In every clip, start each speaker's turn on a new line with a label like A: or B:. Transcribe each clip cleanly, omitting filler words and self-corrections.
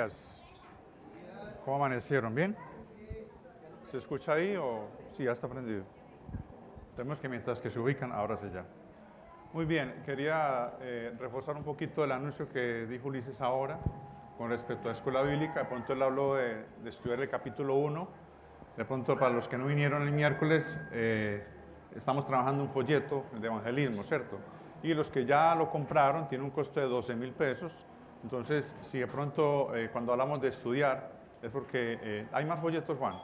A: días. ¿Cómo amanecieron? ¿Bien? ¿Se escucha ahí o sí, ya está prendido? Tenemos que mientras que se ubican, ahora sí ya. Muy bien, quería reforzar un poquito el anuncio que dijo Ulises ahora con respecto a la escuela bíblica. De pronto él habló de estudiar el capítulo 1. De pronto, para los que no vinieron el miércoles, estamos trabajando un folleto de evangelismo, ¿cierto? Y los que ya lo compraron tiene un costo de 12.000 pesos. Entonces, si de pronto cuando hablamos de estudiar, es porque hay más folletos, Juan.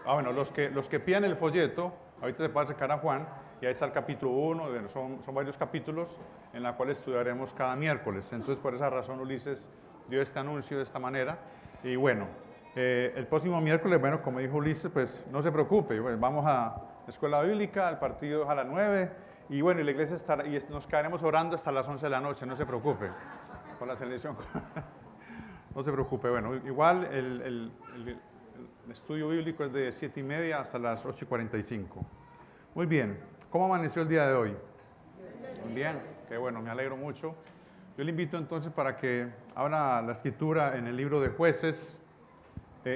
A: Bueno, los que piden el folleto, ahorita se puede acercar a Juan, y ahí está el capítulo 1, bueno, son varios capítulos en la cual estudiaremos cada miércoles. Entonces, por esa razón, Ulises dio este anuncio de esta manera. Y bueno, el próximo miércoles, bueno, como dijo Ulises, pues no se preocupe, bueno, vamos a la escuela bíblica, el partido es a las 9, y bueno, y la iglesia estará, y nos quedaremos orando hasta las 11 de la noche, no se preocupe, con la selección. No se preocupe, bueno, igual el estudio bíblico es de 7:30 hasta las 8:45. Muy bien, ¿cómo amaneció el día de hoy? Bien, qué bueno, me alegro mucho. Yo le invito entonces para que abra la escritura en el libro de Jueces.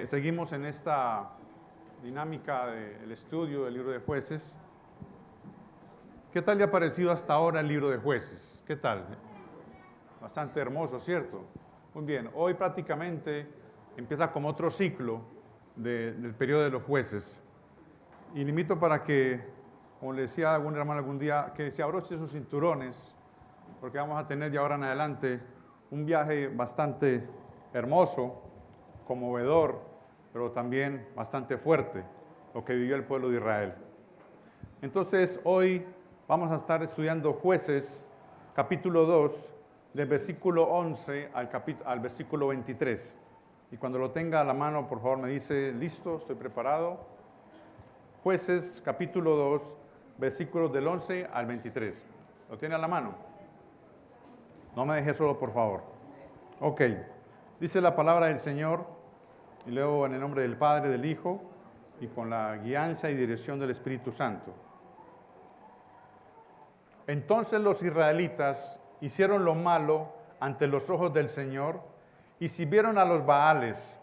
A: Seguimos en esta dinámica del estudio del libro de Jueces. ¿Qué tal le ha parecido hasta ahora el libro de Jueces? ¿Qué tal? Bastante hermoso, ¿cierto? Muy bien, hoy prácticamente empieza como otro ciclo del periodo de los jueces. Y le invito para que, como le decía a algún hermano algún día, que se abroche sus cinturones, porque vamos a tener de ahora en adelante un viaje bastante hermoso, conmovedor, pero también bastante fuerte, lo que vivió el pueblo de Israel. Entonces, hoy vamos a estar estudiando Jueces, capítulo 2, del versículo 11 al versículo 23. Y cuando lo tenga a la mano, por favor, me dice, listo, estoy preparado. Jueces, capítulo 2, versículos del 11 al 23. ¿Lo tiene a la mano? No me deje solo, por favor. Ok. Dice la palabra del Señor, y leo en el nombre del Padre, del Hijo, y con la guianza y dirección del Espíritu Santo. Entonces los israelitas hicieron lo malo ante los ojos del Señor y sirvieron a los Baales.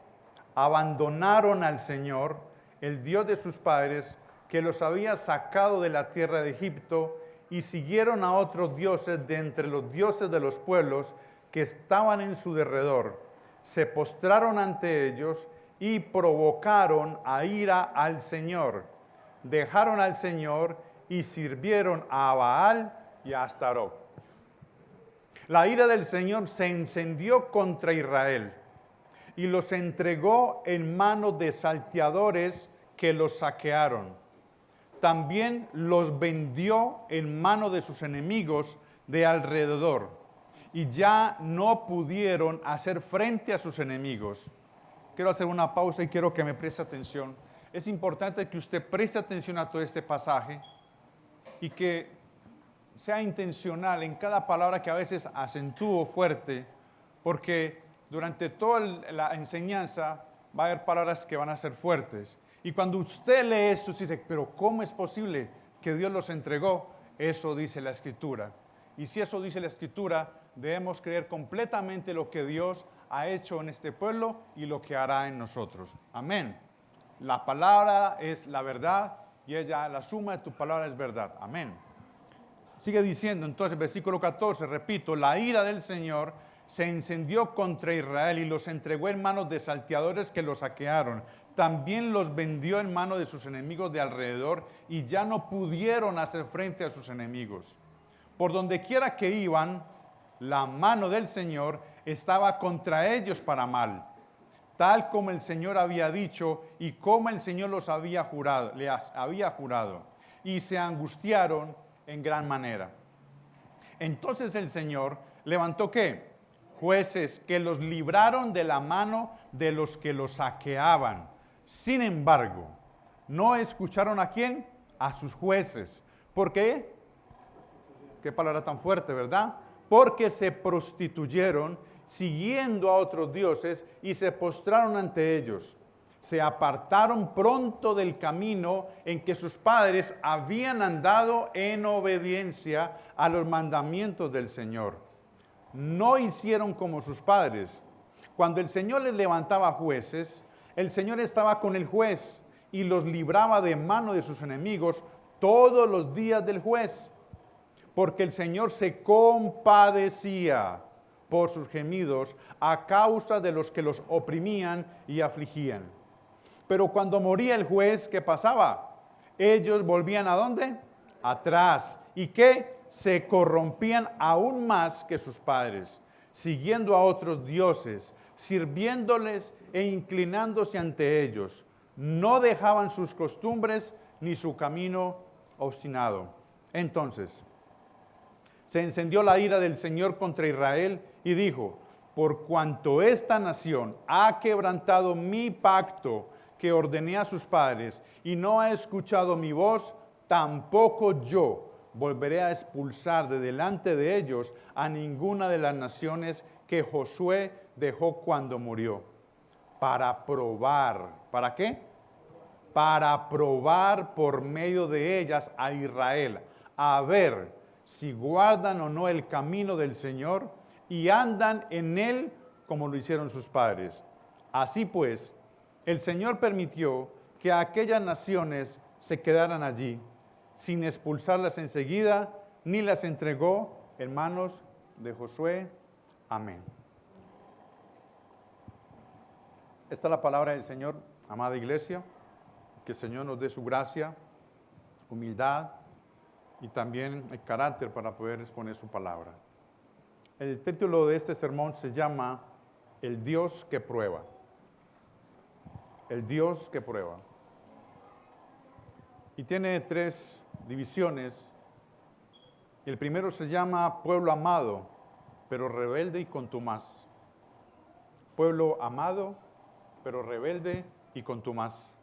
A: Abandonaron al Señor, el Dios de sus padres, que los había sacado de la tierra de Egipto, y siguieron a otros dioses de entre los dioses de los pueblos que estaban en su derredor. Se postraron ante ellos y provocaron a ira al Señor. Dejaron al Señor y sirvieron a Baal y a Astarot. La ira del Señor se encendió contra Israel y los entregó en manos de salteadores que los saquearon. También los vendió en manos de sus enemigos de alrededor, y ya no pudieron hacer frente a sus enemigos. Quiero hacer una pausa y quiero que me preste atención. Es importante que usted preste atención a todo este pasaje y que sea intencional en cada palabra que a veces acentúo fuerte, porque durante toda la enseñanza va a haber palabras que van a ser fuertes. Y cuando usted lee esto, dice, pero ¿cómo es posible que Dios los entregó? Eso dice la Escritura. Y si eso dice la Escritura, debemos creer completamente lo que Dios ha hecho en este pueblo y lo que hará en nosotros. Amén. La palabra es la verdad y ella, la suma de tu palabra es verdad. Amén. Sigue diciendo entonces, versículo 14, repito, la ira del Señor se encendió contra Israel y los entregó en manos de salteadores que los saquearon. También los vendió en manos de sus enemigos de alrededor y ya no pudieron hacer frente a sus enemigos. Por donde quiera que iban, la mano del Señor estaba contra ellos para mal, tal como el Señor había dicho y como el Señor les había jurado, y se angustiaron en gran manera. Entonces el Señor levantó ¿qué? Jueces que los libraron de la mano de los que los saqueaban. Sin embargo, no escucharon ¿a quién? A sus jueces. ¿Por qué? Qué palabra tan fuerte, ¿verdad? Porque se prostituyeron siguiendo a otros dioses y se postraron ante ellos. Se apartaron pronto del camino en que sus padres habían andado en obediencia a los mandamientos del Señor. No hicieron como sus padres, Cuando el Señor les levantaba jueces, el Señor estaba con el juez y los libraba de mano de sus enemigos todos los días del juez, porque el Señor se compadecía por sus gemidos a causa de los que los oprimían y afligían. Pero cuando moría el juez, ¿qué pasaba? Ellos volvían ¿a dónde? Atrás. ¿Y qué? Se corrompían aún más que sus padres, siguiendo a otros dioses, sirviéndoles e inclinándose ante ellos. No dejaban sus costumbres ni su camino obstinado. Entonces, se encendió la ira del Señor contra Israel y dijo: por cuanto esta nación ha quebrantado mi pacto que ordené a sus padres y no ha escuchado mi voz, tampoco yo volveré a expulsar de delante de ellos a ninguna de las naciones que Josué dejó cuando murió, para probar. ¿Para qué? Para probar por medio de ellas a Israel, a ver si guardan o no el camino del Señor y andan en él como lo hicieron sus padres. Así pues, el Señor permitió que aquellas naciones se quedaran allí, sin expulsarlas enseguida, ni las entregó en manos de Josué. Amén. Esta es la palabra del Señor, amada iglesia. Que el Señor nos dé su gracia, humildad y también el carácter para poder exponer su palabra. El título de este sermón se llama El Dios que prueba. El Dios que prueba. Y tiene 3 divisiones. El primero se llama pueblo amado, pero rebelde y contumaz. Pueblo amado, pero rebelde y contumaz.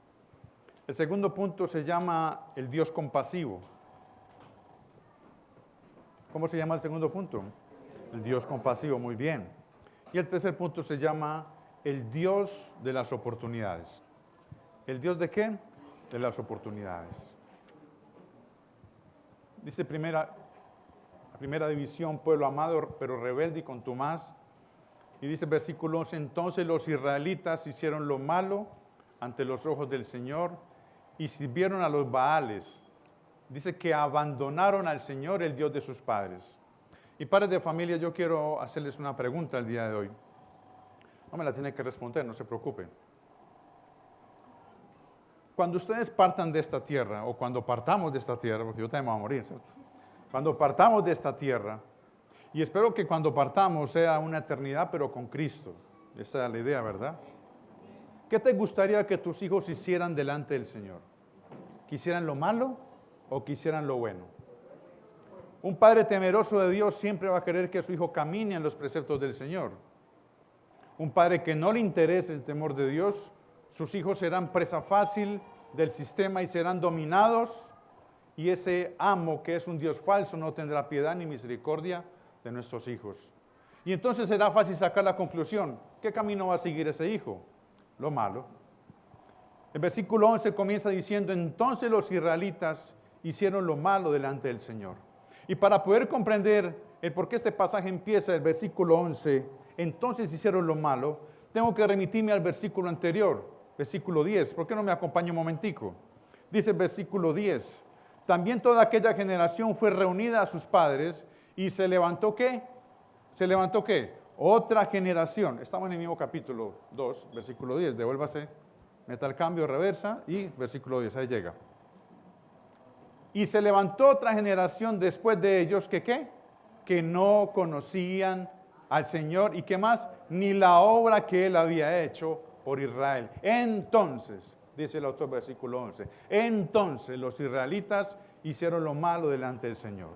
A: El segundo punto se llama el Dios compasivo. ¿Cómo se llama el segundo punto? El Dios compasivo, muy bien. Y el tercer punto se llama el Dios de las oportunidades. ¿El Dios de qué? De las oportunidades. Dice la primera división, pueblo amado, pero rebelde y contumaz. Y dice versículo 11, entonces los israelitas hicieron lo malo ante los ojos del Señor y sirvieron a los Baales. Dice que abandonaron al Señor, el Dios de sus padres. Y padres de familia, yo quiero hacerles una pregunta el día de hoy. No me la tienen que responder, no se preocupen. Cuando ustedes partan de esta tierra, o cuando partamos de esta tierra, porque yo también voy a morir, ¿cierto? Cuando partamos de esta tierra, y espero que cuando partamos sea una eternidad, pero con Cristo. Esa es la idea, ¿verdad? ¿Qué te gustaría que tus hijos hicieran delante del Señor? ¿Quisieran lo malo o quisieran lo bueno? Un padre temeroso de Dios siempre va a querer que su hijo camine en los preceptos del Señor. Un padre que no le interese el temor de Dios, sus hijos serán presa fácil del sistema y serán dominados, y ese amo que es un Dios falso no tendrá piedad ni misericordia de nuestros hijos. Y entonces será fácil sacar la conclusión. ¿Qué camino va a seguir ese hijo? Lo malo. El versículo 11 comienza diciendo, entonces los israelitas hicieron lo malo delante del Señor. Y para poder comprender el por qué este pasaje empieza el versículo 11, entonces hicieron lo malo, tengo que remitirme al versículo anterior, versículo 10. ¿Por qué no me acompaña un momentico? Dice el versículo 10, también toda aquella generación fue reunida a sus padres y se levantó ¿qué? ¿Se levantó qué? Otra generación. Estamos en el mismo capítulo 2, versículo 10. Devuélvase, meta el cambio, reversa y versículo 10, ahí llega. Y se levantó otra generación después de ellos que ¿qué? Que no conocían al Señor y ¿qué más? Ni la obra que Él había hecho por Israel. Entonces, dice el autor versículo 11, entonces los israelitas hicieron lo malo delante del Señor.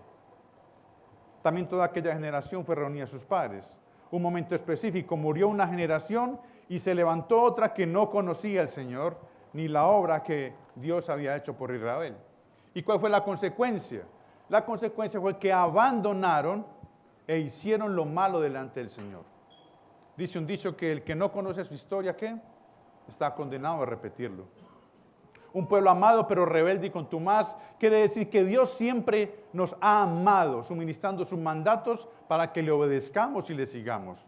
A: También toda aquella generación fue reunida a sus padres. Un momento específico, murió una generación y se levantó otra que no conocía al Señor, ni la obra que Dios había hecho por Israel. ¿Y cuál fue la consecuencia? La consecuencia fue que abandonaron e hicieron lo malo delante del Señor. Dice un dicho que el que no conoce su historia, ¿qué? Está condenado a repetirlo. Un pueblo amado pero rebelde y contumaz quiere decir que Dios siempre nos ha amado, suministrando sus mandatos para que le obedezcamos y le sigamos.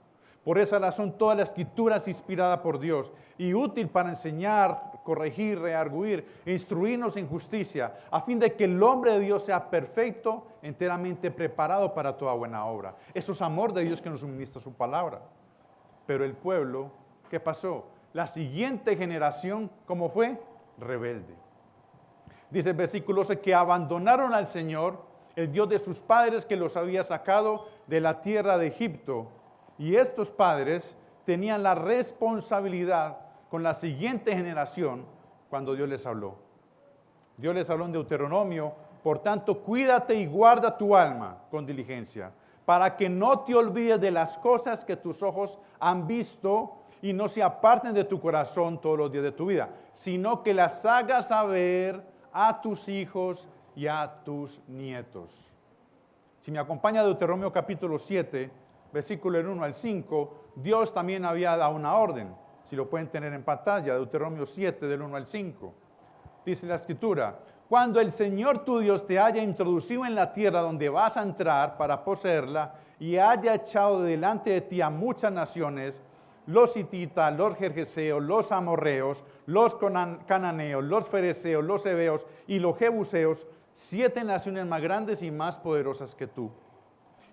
A: Por esa razón, toda la escritura es inspirada por Dios y útil para enseñar, corregir, redarguir, e instruirnos en justicia, a fin de que el hombre de Dios sea perfecto, enteramente preparado para toda buena obra. Eso es amor de Dios que nos suministra su palabra. Pero el pueblo, ¿qué pasó? La siguiente generación, ¿cómo fue? Rebelde. Dice el versículo 11 que abandonaron al Señor, el Dios de sus padres que los había sacado de la tierra de Egipto. Y estos padres tenían la responsabilidad con la siguiente generación cuando Dios les habló. Dios les habló en Deuteronomio, por tanto, cuídate y guarda tu alma con diligencia, para que no te olvides de las cosas que tus ojos han visto y no se aparten de tu corazón todos los días de tu vida, sino que las hagas saber a tus hijos y a tus nietos. Si me acompaña Deuteronomio capítulo 7, versículo del 1 al 5, Dios también había dado una orden. Si lo pueden tener en pantalla, Deuteronomio 7, del 1 al 5. Dice la Escritura, cuando el Señor tu Dios te haya introducido en la tierra donde vas a entrar para poseerla y haya echado delante de ti a muchas naciones, los hititas, los gergeseos, los amorreos, los cananeos, los fereceos, los heveos y los jebuseos, 7 naciones más grandes y más poderosas que tú.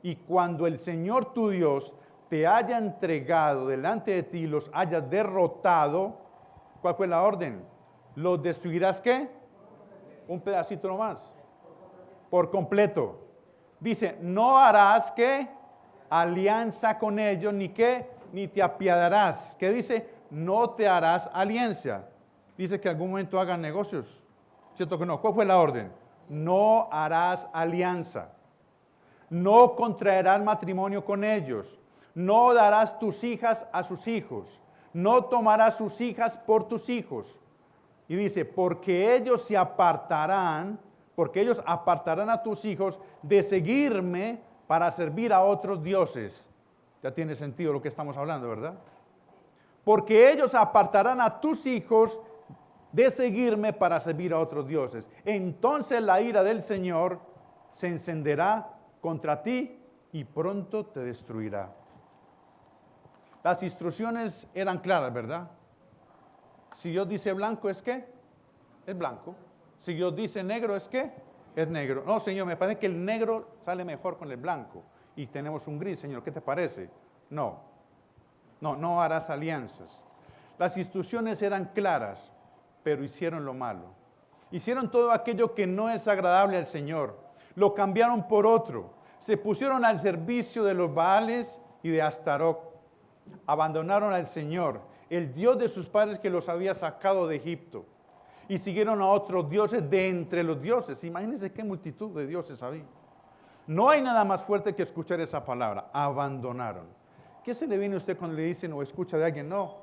A: Y cuando el Señor tu Dios te haya entregado delante de ti y los hayas derrotado, ¿cuál fue la orden? ¿Los destruirás qué? Un pedacito nomás. Por completo. Dice, no harás ¿qué? Alianza con ellos, ni qué, ni te apiadarás. ¿Qué dice? No te harás alianza. Dice que en algún momento hagan negocios. ¿Cierto que no? ¿Cuál fue la orden? No harás alianza. No contraerás matrimonio con ellos. No darás tus hijas a sus hijos. No tomarás sus hijas por tus hijos. Y dice, porque ellos apartarán a tus hijos de seguirme para servir a otros dioses. Ya tiene sentido lo que estamos hablando, ¿verdad? Porque ellos apartarán a tus hijos de seguirme para servir a otros dioses. Entonces la ira del Señor se encenderá contra ti y pronto te destruirá. Las instrucciones eran claras, ¿verdad? Si Dios dice blanco, ¿es qué? Es blanco. Si Dios dice negro, ¿es qué? Es negro. No, Señor, me parece que el negro sale mejor con el blanco. Y tenemos un gris, Señor, ¿qué te parece? No harás alianzas. Las instrucciones eran claras, pero hicieron lo malo. Hicieron todo aquello que no es agradable al Señor. Lo cambiaron por otro. Se pusieron al servicio de los Baales y de Astarot. Abandonaron al Señor, el Dios de sus padres que los había sacado de Egipto. Y siguieron a otros dioses de entre los dioses. Imagínense qué multitud de dioses había. No hay nada más fuerte que escuchar esa palabra, abandonaron. ¿Qué se le viene a usted cuando le dicen o escucha de alguien? No,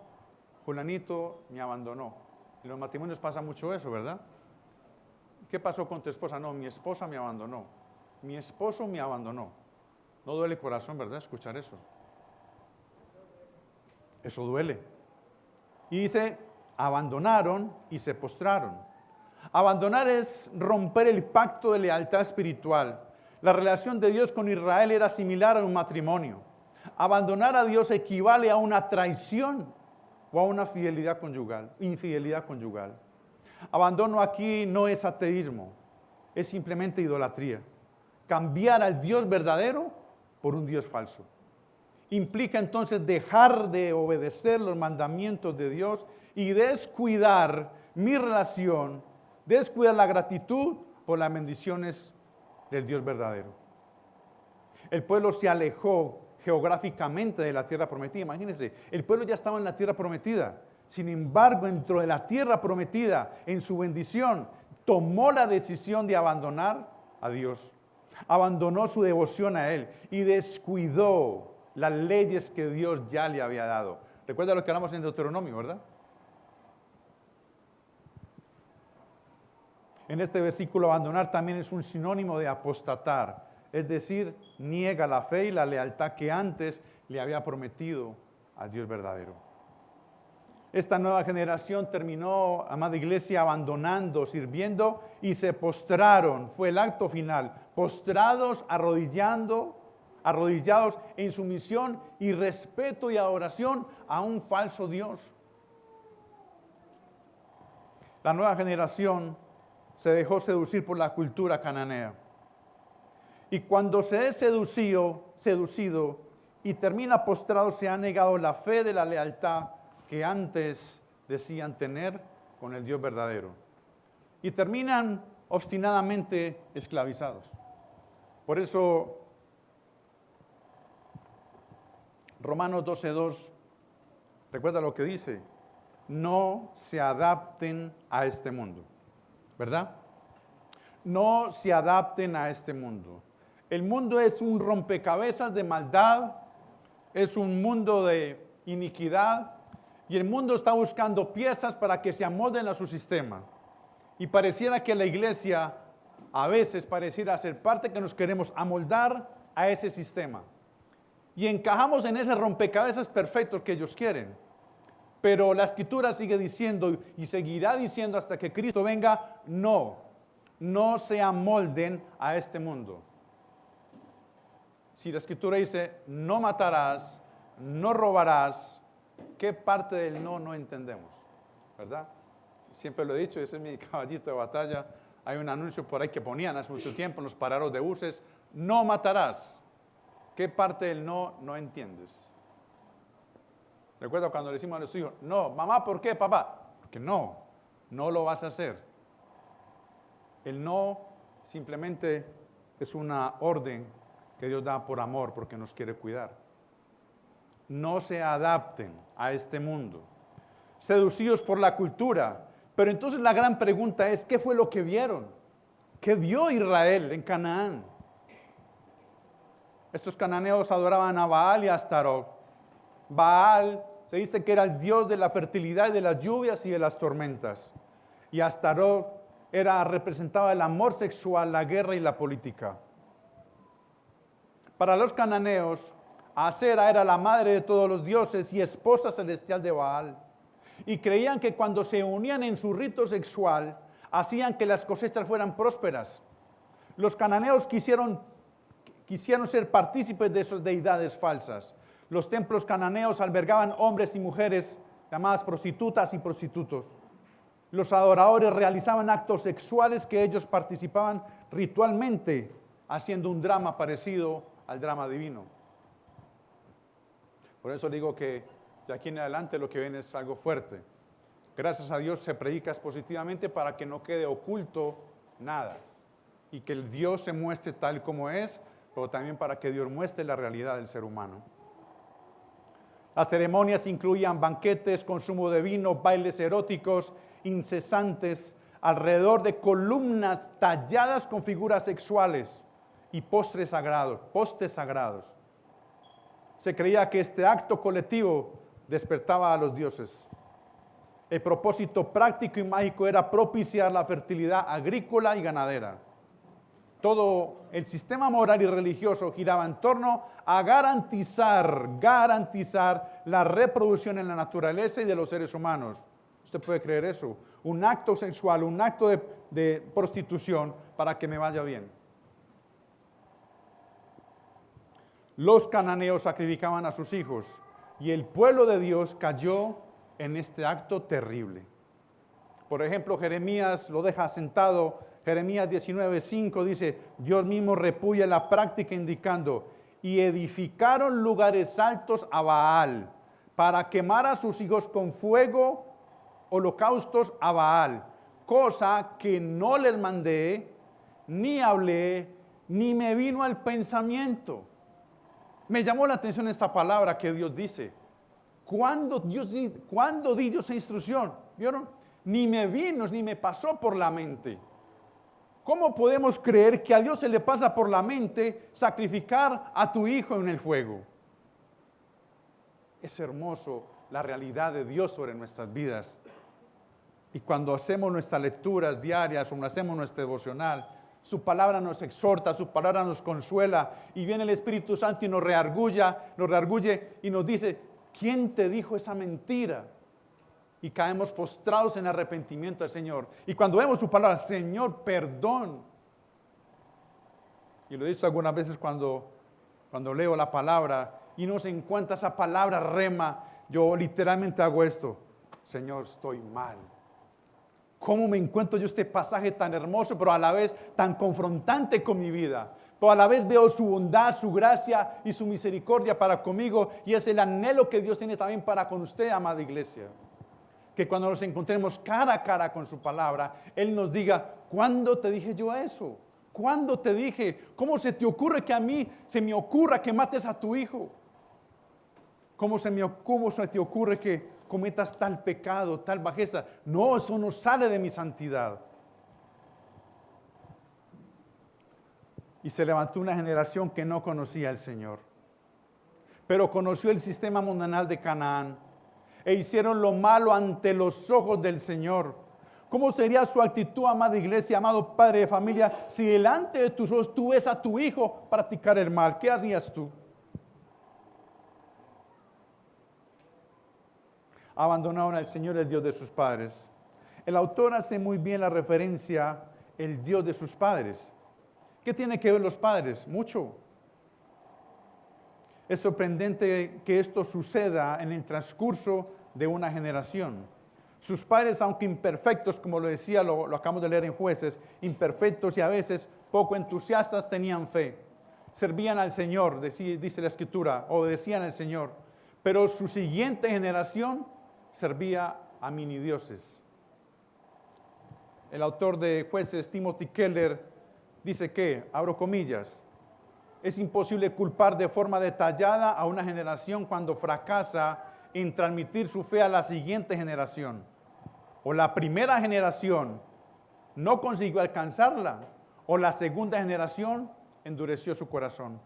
A: fulanito me abandonó. En los matrimonios pasa mucho eso, ¿verdad? ¿Qué pasó con tu esposa? No, mi esposa me abandonó. Mi esposo me abandonó. No duele el corazón, ¿verdad? Escuchar eso. Eso duele. Y dice, abandonaron y se postraron. Abandonar es romper el pacto de lealtad espiritual. La relación de Dios con Israel era similar a un matrimonio. Abandonar a Dios equivale a una traición o a una infidelidad conyugal. Abandono aquí no es ateísmo, es simplemente idolatría. Cambiar al Dios verdadero por un Dios falso. Implica entonces dejar de obedecer los mandamientos de Dios y descuidar mi relación, descuidar la gratitud por las bendiciones del Dios verdadero. El pueblo se alejó geográficamente de la tierra prometida. Imagínense, el pueblo ya estaba en la tierra prometida. Sin embargo, dentro de la tierra prometida, en su bendición, tomó la decisión de abandonar a Dios. Abandonó su devoción a Él y descuidó las leyes que Dios ya le había dado. Recuerda lo que hablamos en Deuteronomio, ¿verdad? En este versículo, abandonar también es un sinónimo de apostatar, es decir, niega la fe y la lealtad que antes le había prometido al Dios verdadero. Esta nueva generación terminó, amada iglesia, abandonando, sirviendo y se postraron. Fue el acto final. Postrados, arrodillando arrodillados en sumisión y respeto y adoración a un falso Dios. La nueva generación se dejó seducir por la cultura cananea. Y cuando se es seducido y termina postrado, se ha negado la fe de la lealtad que antes decían tener con el Dios verdadero. Y terminan obstinadamente esclavizados. Por eso, Romanos 12:2, recuerda lo que dice: no se adapten a este mundo, ¿verdad? No se adapten a este mundo. El mundo es un rompecabezas de maldad, es un mundo de iniquidad, y el mundo está buscando piezas para que se amolden a su sistema. Y pareciera que la iglesia a veces pareciera ser parte que nos queremos amoldar a ese sistema. Y encajamos en ese rompecabezas perfecto que ellos quieren. Pero la Escritura sigue diciendo y seguirá diciendo hasta que Cristo venga: no se amolden a este mundo. Si la Escritura dice no matarás, no robarás, ¿qué parte del no entendemos? ¿Verdad? Siempre lo he dicho, ese es mi caballito de batalla. Hay un anuncio por ahí que ponían hace mucho tiempo en los parados de buses: no matarás. ¿Qué parte del no entiendes? Recuerdo cuando le decimos a los hijos: no, mamá, ¿por qué, papá? Porque no lo vas a hacer. El no simplemente es una orden que Dios da por amor, porque nos quiere cuidar. No se adapten a este mundo, seducidos por la cultura. Pero entonces la gran pregunta es: ¿qué fue lo que vieron? ¿Qué vio Israel en Canaán? Estos cananeos adoraban a Baal y a Astarot. Baal se dice que era el dios de la fertilidad y de las lluvias y de las tormentas. Y Astarot representaba el amor sexual, la guerra y la política. Para los cananeos, Asera era la madre de todos los dioses y esposa celestial de Baal. Y creían que cuando se unían en su rito sexual, hacían que las cosechas fueran prósperas. Los cananeos quisieron ser partícipes de esas deidades falsas. Los templos cananeos albergaban hombres y mujeres llamadas prostitutas y prostitutos. Los adoradores realizaban actos sexuales que ellos participaban ritualmente, haciendo un drama parecido al drama divino. Por eso digo que de aquí en adelante lo que viene es algo fuerte. Gracias a Dios se predica positivamente para que no quede oculto nada y que el Dios se muestre tal como es, pero también para que Dios muestre la realidad del ser humano. Las ceremonias incluían banquetes, consumo de vino, bailes eróticos incesantes, alrededor de columnas talladas con figuras sexuales y postes sagrados. Se creía que este acto colectivo despertaba a los dioses. El propósito práctico y mágico era propiciar la fertilidad agrícola y ganadera. Todo el sistema moral y religioso giraba en torno a garantizar la reproducción en la naturaleza y de los seres humanos. ¿Usted puede creer eso? Un acto sexual, un acto de prostitución para que me vaya bien. Los cananeos sacrificaban a sus hijos y el pueblo de Dios cayó en este acto terrible. Por ejemplo, Jeremías lo deja sentado. Jeremías 19:5 dice: Dios mismo repudia la práctica indicando: y edificaron lugares altos a Baal para quemar a sus hijos con fuego, holocaustos a Baal, cosa que no les mandé, ni hablé, ni me vino al pensamiento. Me llamó la atención esta palabra que Dios dice. ¿Cuándo di Dios esa instrucción? ¿Vieron? Ni me vino, ni me pasó por la mente. ¿Cómo podemos creer que a Dios se le pasa por la mente sacrificar a tu hijo en el fuego? Es hermoso la realidad de Dios sobre nuestras vidas. Y cuando hacemos nuestras lecturas diarias, cuando hacemos nuestro devocional, su palabra nos exhorta, su palabra nos consuela, y viene el Espíritu Santo y nos reargulle y nos dice: ¿quién te dijo esa mentira? Y caemos postrados en arrepentimiento al Señor. Y cuando vemos su palabra: Señor, perdón. Y lo he dicho algunas veces cuando Cuando leo la palabra y no se encuentra esa palabra rema, yo literalmente hago esto. Señor, estoy mal. ¿Cómo me encuentro yo este pasaje tan hermoso, pero a la vez tan confrontante con mi vida? Pero a la vez veo su bondad, su gracia y su misericordia para conmigo. Y es el anhelo que Dios tiene también para con usted, amada iglesia. Que cuando nos encontremos cara a cara con su palabra, Él nos diga, ¿cuándo te dije yo eso? ¿Cuándo te dije? ¿Cómo se te ocurre que a mí se me ocurra que mates a tu hijo? ¿Cómo se te ocurre que cometas tal pecado, tal bajeza? No, eso no sale de mi santidad. Y se levantó una generación que no conocía al Señor, pero conoció el sistema mundanal de Canaán e hicieron lo malo ante los ojos del Señor. ¿Cómo sería su actitud, amada iglesia, amado padre de familia, si delante de tus ojos tú ves a tu hijo practicar el mal? ¿Qué harías tú? Abandonaron al Señor, el Dios de sus padres. El autor hace muy bien la referencia, el Dios de sus padres. ¿Qué tiene que ver los padres? Mucho. Es sorprendente que esto suceda en el transcurso de una generación. Sus padres, aunque imperfectos, como lo decía, lo acabamos de leer en Jueces, imperfectos y a veces poco entusiastas, tenían fe. Servían al Señor, dice la Escritura, obedecían al Señor. Pero su siguiente generación servía a minidioses. El autor de Jueces, Timothy Keller, dice que, abro comillas, es imposible culpar de forma detallada a una generación cuando fracasa en transmitir su fe a la siguiente generación. O la primera generación no consiguió alcanzarla, o la segunda generación endureció su corazón.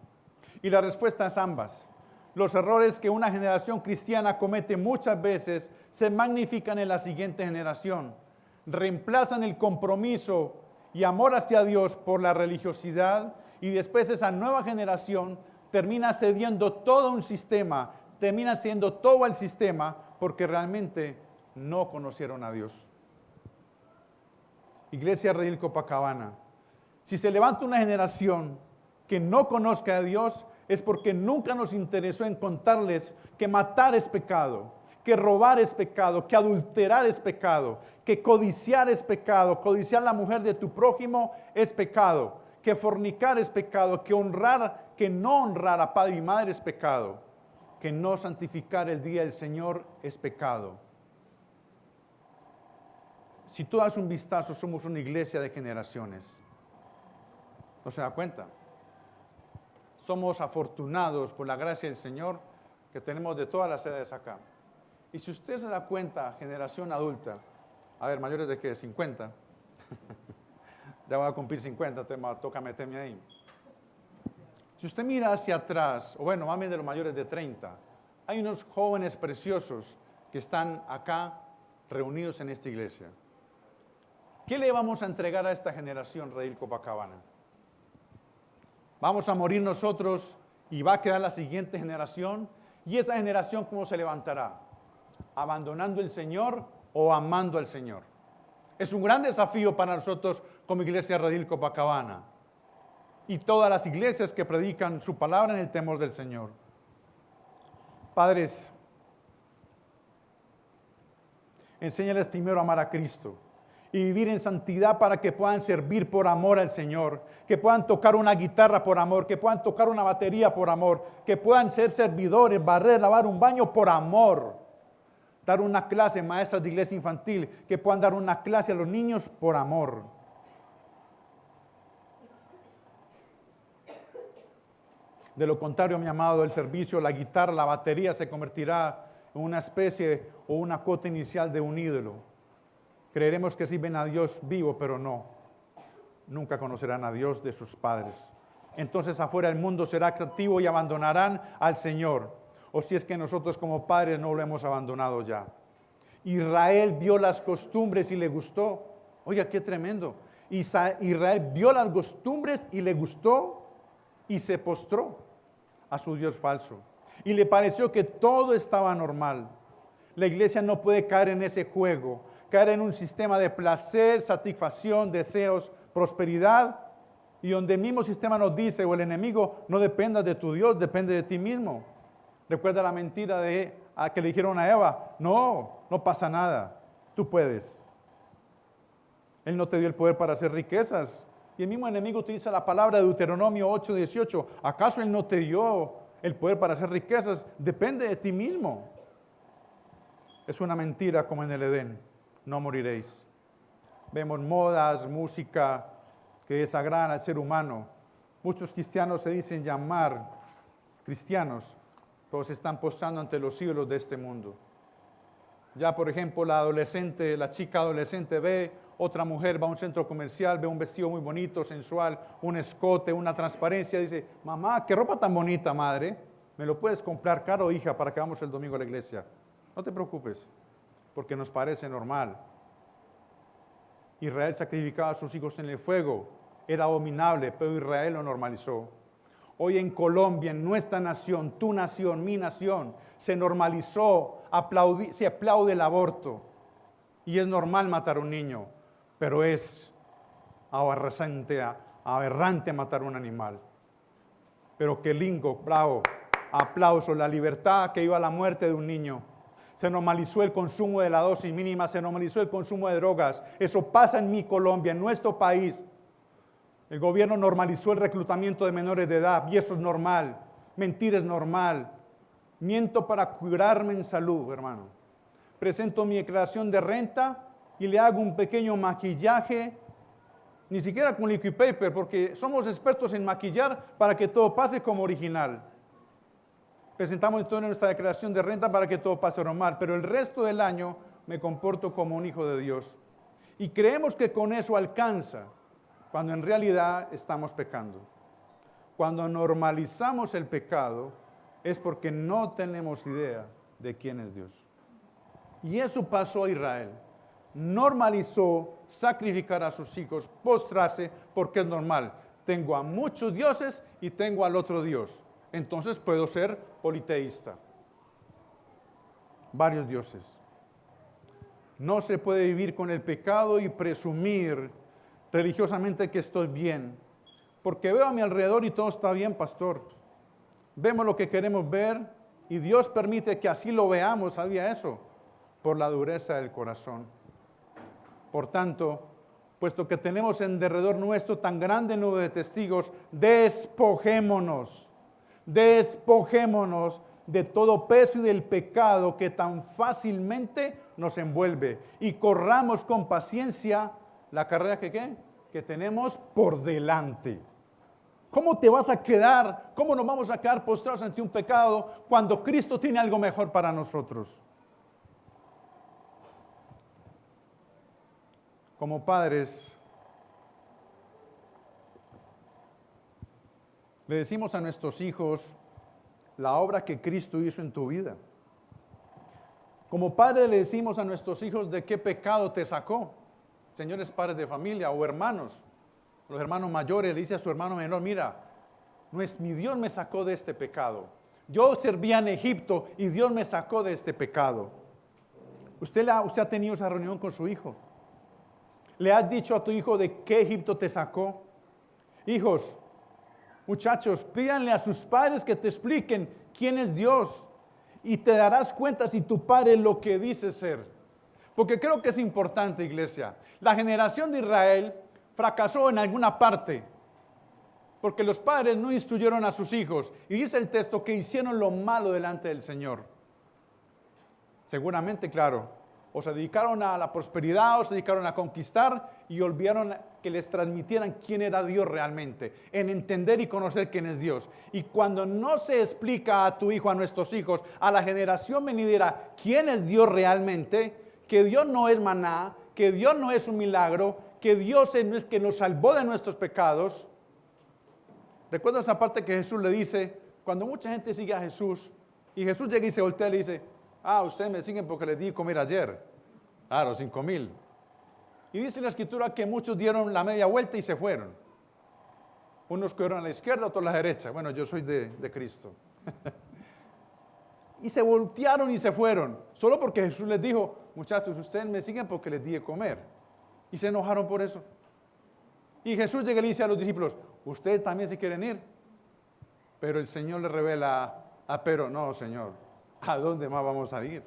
A: Y la respuesta es ambas. Los errores que una generación cristiana comete muchas veces se magnifican en la siguiente generación. Reemplazan el compromiso y amor hacia Dios por la religiosidad, y después esa nueva generación termina cediendo todo un sistema, termina siendo todo el sistema porque realmente no conocieron a Dios. Iglesia Redil Copacabana, si se levanta una generación que no conozca a Dios, es porque nunca nos interesó en contarles que matar es pecado, que robar es pecado, que adulterar es pecado, que codiciar es pecado, codiciar la mujer de tu prójimo es pecado, que fornicar es pecado, que no honrar a padre y madre es pecado, que no santificar el día del Señor es pecado. Si tú das un vistazo, somos una iglesia de generaciones. ¿No se da cuenta? Somos afortunados por la gracia del Señor que tenemos de todas las edades acá. Y si usted se da cuenta, generación adulta, a ver, mayores de qué, 50, ya voy a cumplir 50, toca meterme ahí. Si usted mira hacia atrás, o bueno, más bien de los mayores de 30, hay unos jóvenes preciosos que están acá reunidos en esta iglesia. ¿Qué le vamos a entregar a esta generación, Redil Copacabana? Vamos a morir nosotros y va a quedar la siguiente generación. ¿Y esa generación cómo se levantará? ¿Abandonando el Señor o amando al Señor? Es un gran desafío para nosotros como Iglesia Redil Copacabana y todas las iglesias que predican su palabra en el temor del Señor. Padres, enséñales primero a amar a Cristo y vivir en santidad para que puedan servir por amor al Señor, que puedan tocar una guitarra por amor, que puedan tocar una batería por amor, que puedan ser servidores, barrer, lavar un baño por amor, dar una clase, maestras de iglesia infantil, que puedan dar una clase a los niños por amor. De lo contrario, mi amado, el servicio, la guitarra, la batería se convertirá en una especie o una cuota inicial de un ídolo. Creeremos que sirven a Dios vivo, pero no. Nunca conocerán a Dios de sus padres. Entonces afuera el mundo será activo y abandonarán al Señor. O si es que nosotros como padres no lo hemos abandonado ya. Israel vio las costumbres y le gustó. Oiga, qué tremendo. Israel vio las costumbres y le gustó y se postró a su Dios falso. Y le pareció que todo estaba normal. La iglesia no puede caer en ese juego, caer en un sistema de placer, satisfacción, deseos, prosperidad Y donde el mismo sistema nos dice, o el enemigo, no dependa de tu Dios, depende de ti mismo. Recuerda la mentira que le dijeron a Eva, no pasa nada, tú puedes. Él no te dio el poder para hacer riquezas. Y el mismo enemigo utiliza la palabra de Deuteronomio 8:18. ¿Acaso Él no te dio el poder para hacer riquezas? Depende de ti mismo. Es una mentira como en el Edén. No moriréis. Vemos modas, música que desagradan al ser humano. Muchos cristianos se dicen llamar cristianos, pero se están postrando ante los ídolos de este mundo. Ya, por ejemplo, la chica adolescente ve otra mujer, va a un centro comercial, ve un vestido muy bonito, sensual, un escote, una transparencia, dice, mamá, qué ropa tan bonita, madre, ¿me lo puedes comprar caro, hija, para que vamos el domingo a la iglesia? No te preocupes, porque nos parece normal. Israel sacrificaba a sus hijos en el fuego, era abominable, pero Israel lo normalizó. Hoy en Colombia, en nuestra nación, tu nación, mi nación, se normalizó, se aplaude el aborto. Y es normal matar a un niño, pero es aberrante matar a un animal. Pero qué lindo, bravo, aplauso, la libertad que iba a la muerte de un niño. Se normalizó el consumo de la dosis mínima, se normalizó el consumo de drogas. Eso pasa en mi Colombia, en nuestro país. El gobierno normalizó el reclutamiento de menores de edad y eso es normal. Mentir es normal. Miento para curarme en salud, hermano. Presento mi declaración de renta y le hago un pequeño maquillaje, ni siquiera con liquid paper, porque somos expertos en maquillar para que todo pase como original. Presentamos entonces nuestra declaración de renta para que todo pase normal, pero el resto del año me comporto como un hijo de Dios. Y creemos que con eso alcanza, cuando en realidad estamos pecando. Cuando normalizamos el pecado es porque no tenemos idea de quién es Dios. Y eso pasó a Israel. Normalizó sacrificar a sus hijos, postrarse, porque es normal. Tengo a muchos dioses y tengo al otro Dios. Entonces puedo ser politeísta. Varios dioses. No se puede vivir con el pecado y presumir religiosamente que estoy bien. Porque veo a mi alrededor y todo está bien, pastor. Vemos lo que queremos ver y Dios permite que así lo veamos, ¿sabía eso? Por la dureza del corazón. Por tanto, puesto que tenemos en derredor nuestro tan grande nube de testigos, despojémonos de todo peso y del pecado que tan fácilmente nos envuelve y corramos con paciencia la carrera que tenemos por delante. ¿Cómo te vas a quedar? ¿Cómo nos vamos a quedar postrados ante un pecado cuando Cristo tiene algo mejor para nosotros? Como padres, le decimos a nuestros hijos la obra que Cristo hizo en tu vida. Como padre le decimos a nuestros hijos de qué pecado te sacó. Señores padres de familia o hermanos, los hermanos mayores le dice a su hermano menor, mira, mi Dios me sacó de este pecado. Yo servía en Egipto y Dios me sacó de este pecado. Usted ha tenido esa reunión con su hijo. ¿Le has dicho a tu hijo de qué Egipto te sacó? Hijos, muchachos, pídanle a sus padres que te expliquen quién es Dios y te darás cuenta si tu padre es lo que dice ser. Porque creo que es importante, iglesia. La generación de Israel fracasó en alguna parte porque los padres no instruyeron a sus hijos y dice el texto que hicieron lo malo delante del Señor. Seguramente, claro, o se dedicaron a la prosperidad o se dedicaron a conquistar y olvidaron que les transmitieran quién era Dios realmente, en entender y conocer quién es Dios. Y cuando no se explica a tu hijo, a nuestros hijos, a la generación venidera, quién es Dios realmente, que Dios no es maná, que Dios no es un milagro, que Dios es el que nos salvó de nuestros pecados. Recuerdo esa parte que Jesús le dice, cuando mucha gente sigue a Jesús, y Jesús llega y se voltea y le dice, ustedes me siguen porque les di comer ayer. Los 5,000. Y dice la Escritura que muchos dieron la media vuelta y se fueron. Unos fueron a la izquierda, otros a la derecha. Bueno, yo soy de Cristo. Y se voltearon y se fueron. Solo porque Jesús les dijo, muchachos, ustedes me siguen porque les di de comer. Y se enojaron por eso. Y Jesús llega y le dice a los discípulos, ustedes también se quieren ir. Pero el Señor le revela a Pedro, no, Señor, ¿a dónde más vamos a ir?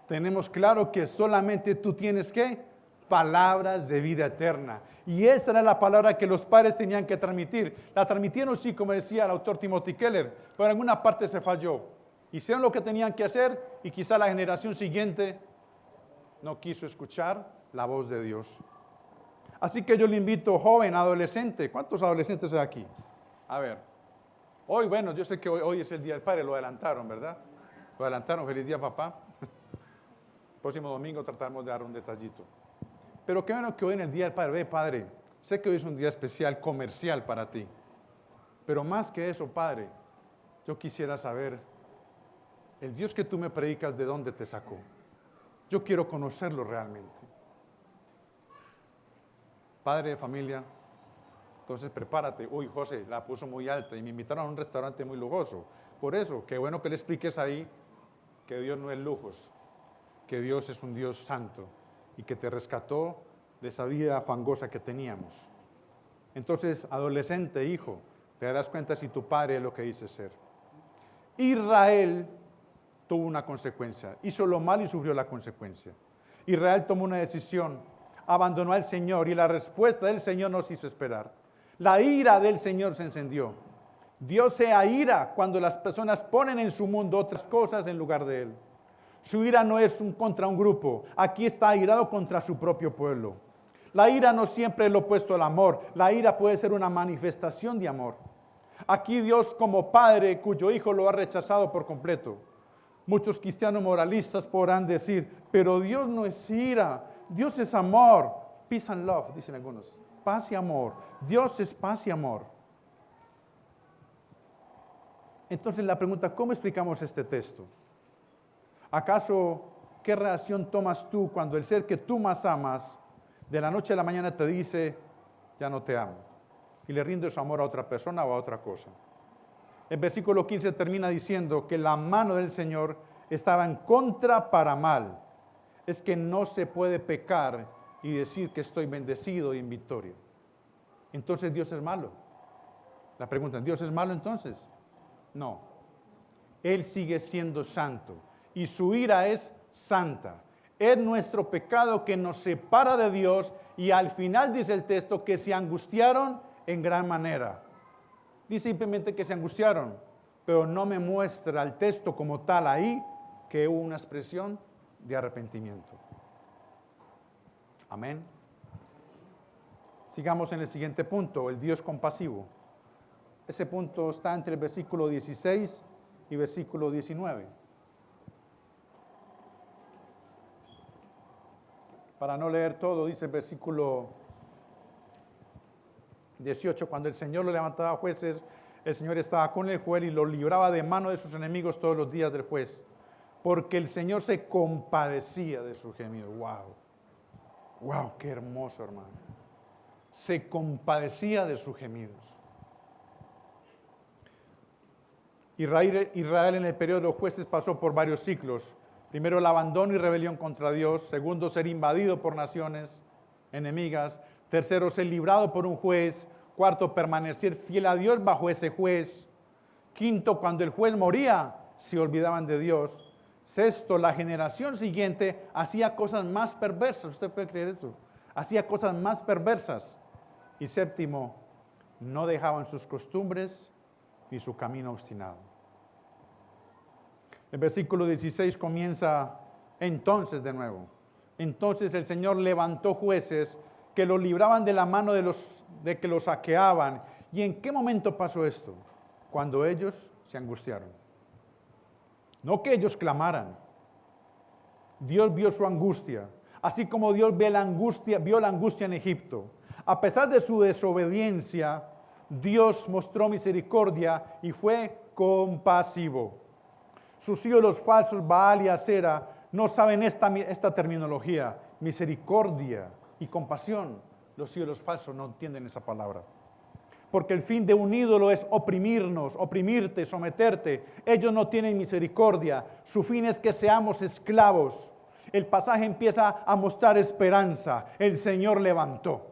A: Tenemos claro que solamente tú tienes ¿qué? Palabras de vida eterna. Y esa era la palabra que los padres tenían que transmitir. La transmitieron, sí, como decía el autor Timothy Keller, pero en alguna parte se falló. Hicieron lo que tenían que hacer y quizá la generación siguiente no quiso escuchar la voz de Dios. Así que yo le invito, joven, adolescente. ¿Cuántos adolescentes hay aquí? A ver. Hoy, bueno, yo sé que hoy es el Día del Padre, lo adelantaron, ¿verdad? Lo adelantaron, feliz día, papá. Próximo domingo tratamos de dar un detallito. Pero qué bueno que hoy en el Día del Padre, ve, Padre, sé que hoy es un día especial, comercial para ti. Pero más que eso, Padre, yo quisiera saber, el Dios que tú me predicas, ¿de dónde te sacó? Yo quiero conocerlo realmente. Padre de familia, entonces prepárate. Uy, José, la puso muy alta y me invitaron a un restaurante muy lujoso. Por eso, qué bueno que le expliques ahí que Dios no es lujos, que Dios es un Dios santo y que te rescató de esa vida fangosa que teníamos. Entonces, adolescente, hijo, te darás cuenta si tu padre es lo que dice ser. Israel tuvo una consecuencia, hizo lo mal y sufrió la consecuencia. Israel tomó una decisión, abandonó al Señor y la respuesta del Señor nos hizo esperar. La ira del Señor se encendió. Dios se aira cuando las personas ponen en su mundo otras cosas en lugar de Él. Su ira no es contra un grupo, aquí está airado contra su propio pueblo. La ira no siempre es lo opuesto al amor, la ira puede ser una manifestación de amor. Aquí Dios como Padre cuyo Hijo lo ha rechazado por completo. Muchos cristianos moralistas podrán decir, pero Dios no es ira, Dios es amor. Peace and love, dicen algunos. Paz y amor. Dios es paz y amor. Entonces la pregunta, ¿cómo explicamos este texto? ¿Acaso qué reacción tomas tú cuando el ser que tú más amas de la noche a la mañana te dice, ya no te amo? Y le rinde su amor a otra persona o a otra cosa. El versículo 15 termina diciendo que la mano del Señor estaba en contra para mal. Es que no se puede pecar y decir que estoy bendecido y en victoria. Entonces Dios es malo. La pregunta, ¿Dios es malo entonces? No. Él sigue siendo santo y su ira es santa. Es nuestro pecado que nos separa de Dios y al final dice el texto que se angustiaron en gran manera. Dice simplemente que se angustiaron, pero no me muestra el texto como tal ahí que hubo una expresión de arrepentimiento. Amén. Sigamos en el siguiente punto, el Dios compasivo. Ese punto está entre el versículo 16 y versículo 19. Para no leer todo, dice el versículo 18, cuando el Señor lo levantaba a jueces, el Señor estaba con el juez y lo libraba de mano de sus enemigos todos los días del juez, porque el Señor se compadecía de su gemido. Wow, qué hermoso, hermano. Se compadecía de sus gemidos. Israel en el periodo de los jueces pasó por varios ciclos. Primero, el abandono y rebelión contra Dios. Segundo, ser invadido por naciones enemigas. Tercero, ser librado por un juez. Cuarto, permanecer fiel a Dios bajo ese juez. Quinto, cuando el juez moría, se olvidaban de Dios. Sexto, la generación siguiente hacía cosas más perversas. ¿Usted puede creer eso? Hacía cosas más perversas. Y séptimo, no dejaban sus costumbres y su camino obstinado. El versículo 16 comienza entonces de nuevo. Entonces el Señor levantó jueces que los libraban de la mano de que los saqueaban. ¿Y en qué momento pasó esto? Cuando ellos se angustiaron. No que ellos clamaran. Dios vio su angustia, así como Dios vio la angustia en Egipto. A pesar de su desobediencia, Dios mostró misericordia y fue compasivo. Sus ídolos falsos, Baal y Asera, no saben esta terminología, misericordia y compasión. Los ídolos falsos no entienden esa palabra. Porque el fin de un ídolo es oprimirnos, oprimirte, someterte. Ellos no tienen misericordia. Su fin es que seamos esclavos. El pasaje empieza a mostrar esperanza. El Señor levantó.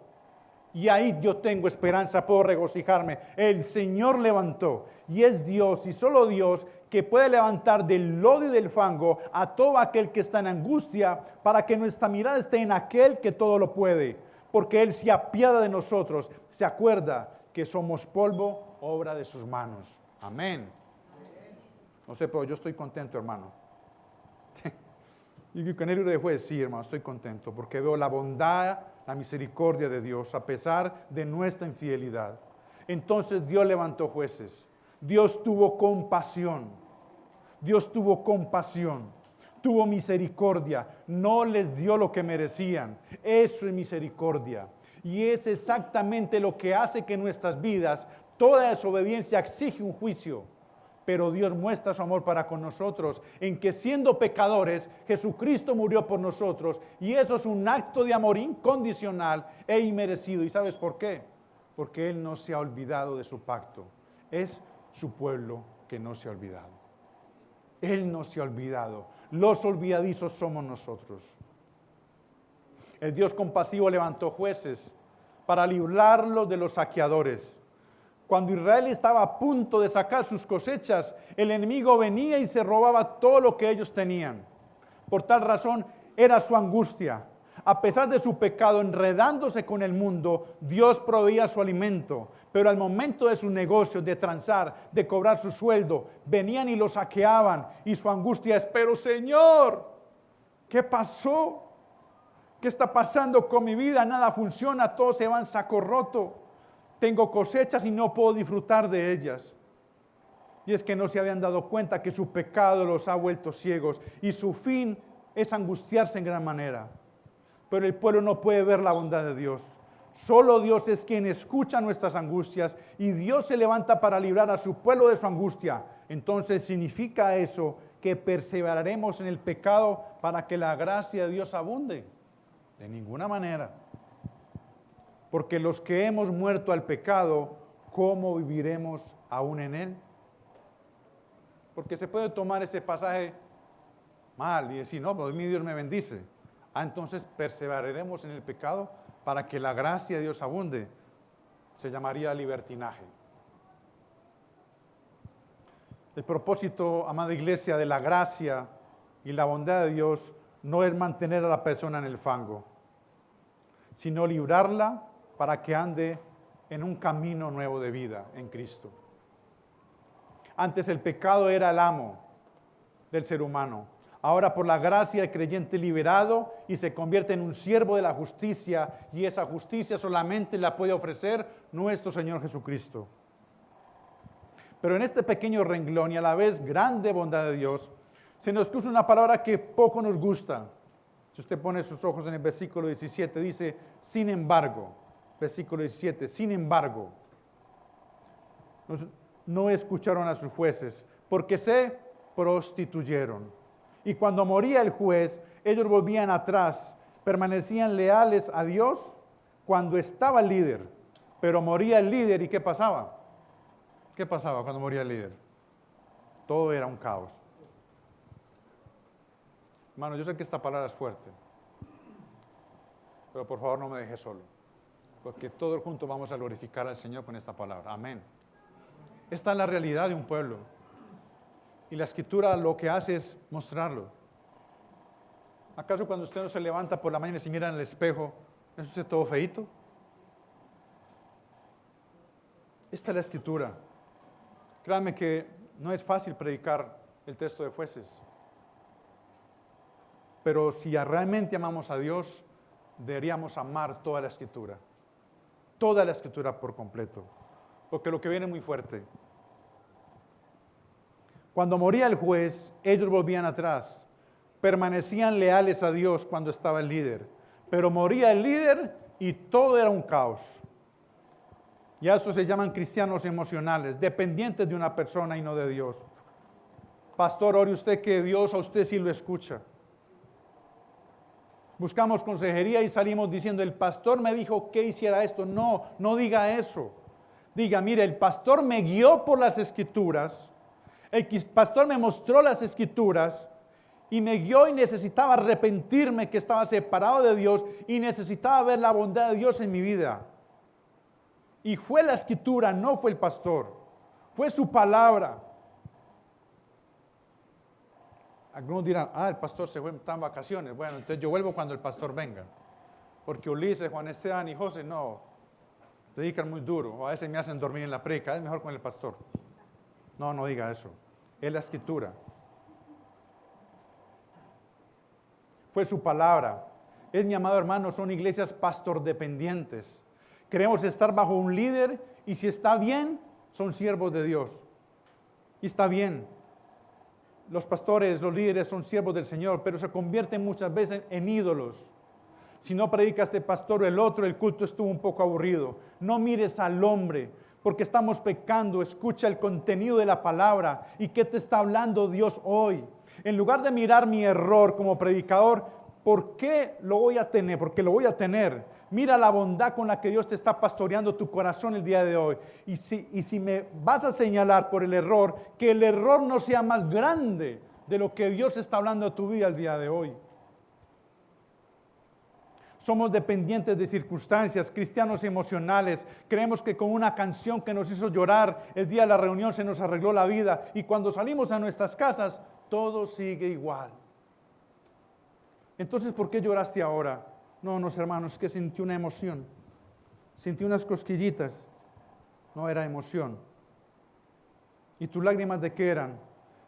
A: Y ahí yo tengo esperanza, puedo regocijarme. El Señor levantó, y es Dios y solo Dios que puede levantar del lodo y del fango a todo aquel que está en angustia, para que nuestra mirada esté en aquel que todo lo puede, porque Él se apiada de nosotros, se acuerda que somos polvo, obra de sus manos. Amén. No sé, pero yo estoy contento, hermano. Y con el libro de Jueces, sí, hermano, estoy contento porque veo la bondad, la misericordia de Dios a pesar de nuestra infidelidad. Entonces Dios levantó jueces. Dios tuvo compasión. Dios tuvo compasión. Tuvo misericordia. No les dio lo que merecían. Eso es misericordia. Y es exactamente lo que hace que en nuestras vidas toda desobediencia exige un juicio. Pero Dios muestra su amor para con nosotros en que siendo pecadores, Jesucristo murió por nosotros. Y eso es un acto de amor incondicional e inmerecido. ¿Y sabes por qué? Porque Él no se ha olvidado de su pacto. Es su pueblo que no se ha olvidado. Él no se ha olvidado. Los olvidadizos somos nosotros. El Dios compasivo levantó jueces para librarlos de los saqueadores. Cuando Israel estaba a punto de sacar sus cosechas, el enemigo venía y se robaba todo lo que ellos tenían. Por tal razón era su angustia. A pesar de su pecado, enredándose con el mundo, Dios proveía su alimento. Pero al momento de sus negocios, de transar, de cobrar su sueldo, venían y lo saqueaban. Y su angustia es, pero Señor, ¿qué pasó? ¿Qué está pasando con mi vida? Nada funciona, todo se va en saco roto. Tengo cosechas y no puedo disfrutar de ellas. Y es que no se habían dado cuenta que su pecado los ha vuelto ciegos y su fin es angustiarse en gran manera. Pero el pueblo no puede ver la bondad de Dios. Solo Dios es quien escucha nuestras angustias y Dios se levanta para librar a su pueblo de su angustia. Entonces significa eso que perseveraremos en el pecado para que la gracia de Dios abunde. De ninguna manera. Porque los que hemos muerto al pecado, ¿cómo viviremos aún en él? Porque se puede tomar ese pasaje mal y decir, no, pues mi Dios me bendice. Entonces perseveraremos en el pecado para que la gracia de Dios abunde. Se llamaría libertinaje. El propósito, amada iglesia, de la gracia y la bondad de Dios no es mantener a la persona en el fango, sino librarla para que ande en un camino nuevo de vida en Cristo. Antes el pecado era el amo del ser humano. Ahora por la gracia el creyente liberado y se convierte en un siervo de la justicia, y esa justicia solamente la puede ofrecer nuestro Señor Jesucristo. Pero en este pequeño renglón y a la vez grande bondad de Dios, se nos puso una palabra que poco nos gusta. Si usted pone sus ojos en el versículo 17, dice, sin embargo. Versículo 17, sin embargo, no escucharon a sus jueces, porque se prostituyeron. Y cuando moría el juez, ellos volvían atrás, permanecían leales a Dios cuando estaba el líder. Pero moría el líder, ¿y qué pasaba? ¿Qué pasaba cuando moría el líder? Todo era un caos. Hermano, yo sé que esta palabra es fuerte, pero por favor no me deje solo. Porque todos juntos vamos a glorificar al Señor con esta palabra. Amén. Esta es la realidad de un pueblo. Y la Escritura lo que hace es mostrarlo. ¿Acaso cuando usted no se levanta por la mañana y se mira en el espejo, ¿eso es todo feíto? Esta es la Escritura. Créanme que no es fácil predicar el texto de Jueces. Pero si realmente amamos a Dios, deberíamos amar toda la Escritura. Toda la Escritura por completo, porque lo que viene es muy fuerte. Cuando moría el juez, ellos volvían atrás, permanecían leales a Dios cuando estaba el líder, pero moría el líder y todo era un caos. Y a eso se llaman cristianos emocionales, dependientes de una persona y no de Dios. Pastor, ore usted que Dios a usted sí lo escucha. Buscamos consejería y salimos diciendo, el pastor me dijo que hiciera esto. No, no diga eso. Diga, mire, el pastor me guió por las Escrituras, el pastor me mostró las Escrituras y me guió y necesitaba arrepentirme que estaba separado de Dios y necesitaba ver la bondad de Dios en mi vida. Y fue la Escritura, no fue el pastor. Fue su palabra. Algunos dirán, el pastor se fue, está en vacaciones. Bueno, entonces yo vuelvo cuando el pastor venga. Porque Ulises, Juan Esteban y José no, predican muy duro. O a veces me hacen dormir en la predica. Es mejor con el pastor. No, no diga eso. Es la Escritura. Fue su palabra. Es, mi amado hermano, son iglesias pastor dependientes. Queremos estar bajo un líder y si está bien, son siervos de Dios. Y está bien. Los pastores, los líderes son siervos del Señor, pero se convierten muchas veces en ídolos. Si no predica este pastor o el otro, el culto estuvo un poco aburrido. No mires al hombre, porque estamos pecando. Escucha el contenido de la palabra y qué te está hablando Dios hoy. En lugar de mirar mi error como predicador, ¿por qué lo voy a tener? Porque lo voy a tener. Mira la bondad con la que Dios te está pastoreando tu corazón el día de hoy. Y si me vas a señalar por el error, que el error no sea más grande de lo que Dios está hablando a tu vida el día de hoy. Somos dependientes de circunstancias, cristianos emocionales. Creemos que con una canción que nos hizo llorar el día de la reunión se nos arregló la vida. Y cuando salimos a nuestras casas, todo sigue igual. Entonces, ¿por qué lloraste ahora? No, hermanos, es que sentí una emoción. Sentí unas cosquillitas. No era emoción. ¿Y tus lágrimas de qué eran?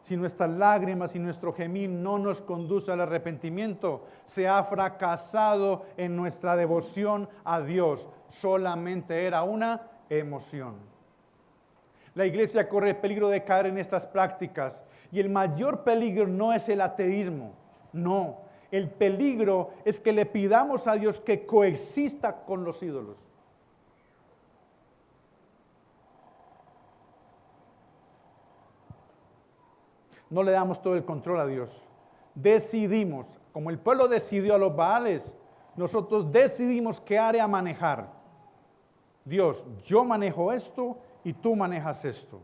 A: Si nuestras lágrimas y nuestro gemir no nos conduce al arrepentimiento, se ha fracasado en nuestra devoción a Dios. Solamente era una emoción. La iglesia corre peligro de caer en estas prácticas. Y el mayor peligro no es el ateísmo, no. El peligro es que le pidamos a Dios que coexista con los ídolos. No le damos todo el control a Dios. Decidimos, como el pueblo decidió a los Baales, nosotros decidimos qué área manejar. Dios, yo manejo esto y tú manejas esto.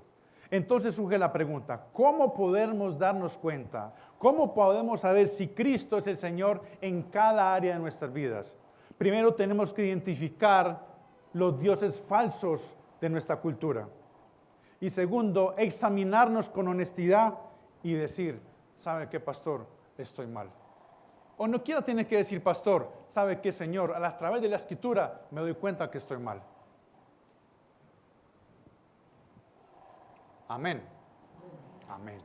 A: Entonces surge la pregunta, ¿cómo podemos darnos cuenta? ¿Cómo podemos saber si Cristo es el Señor en cada área de nuestras vidas? Primero tenemos que identificar los dioses falsos de nuestra cultura. Y segundo, examinarnos con honestidad y decir, ¿sabe qué, pastor? Estoy mal. O no quiera tener que decir, pastor, ¿sabe qué, Señor? A través de la Escritura me doy cuenta que estoy mal. Amén. Amén.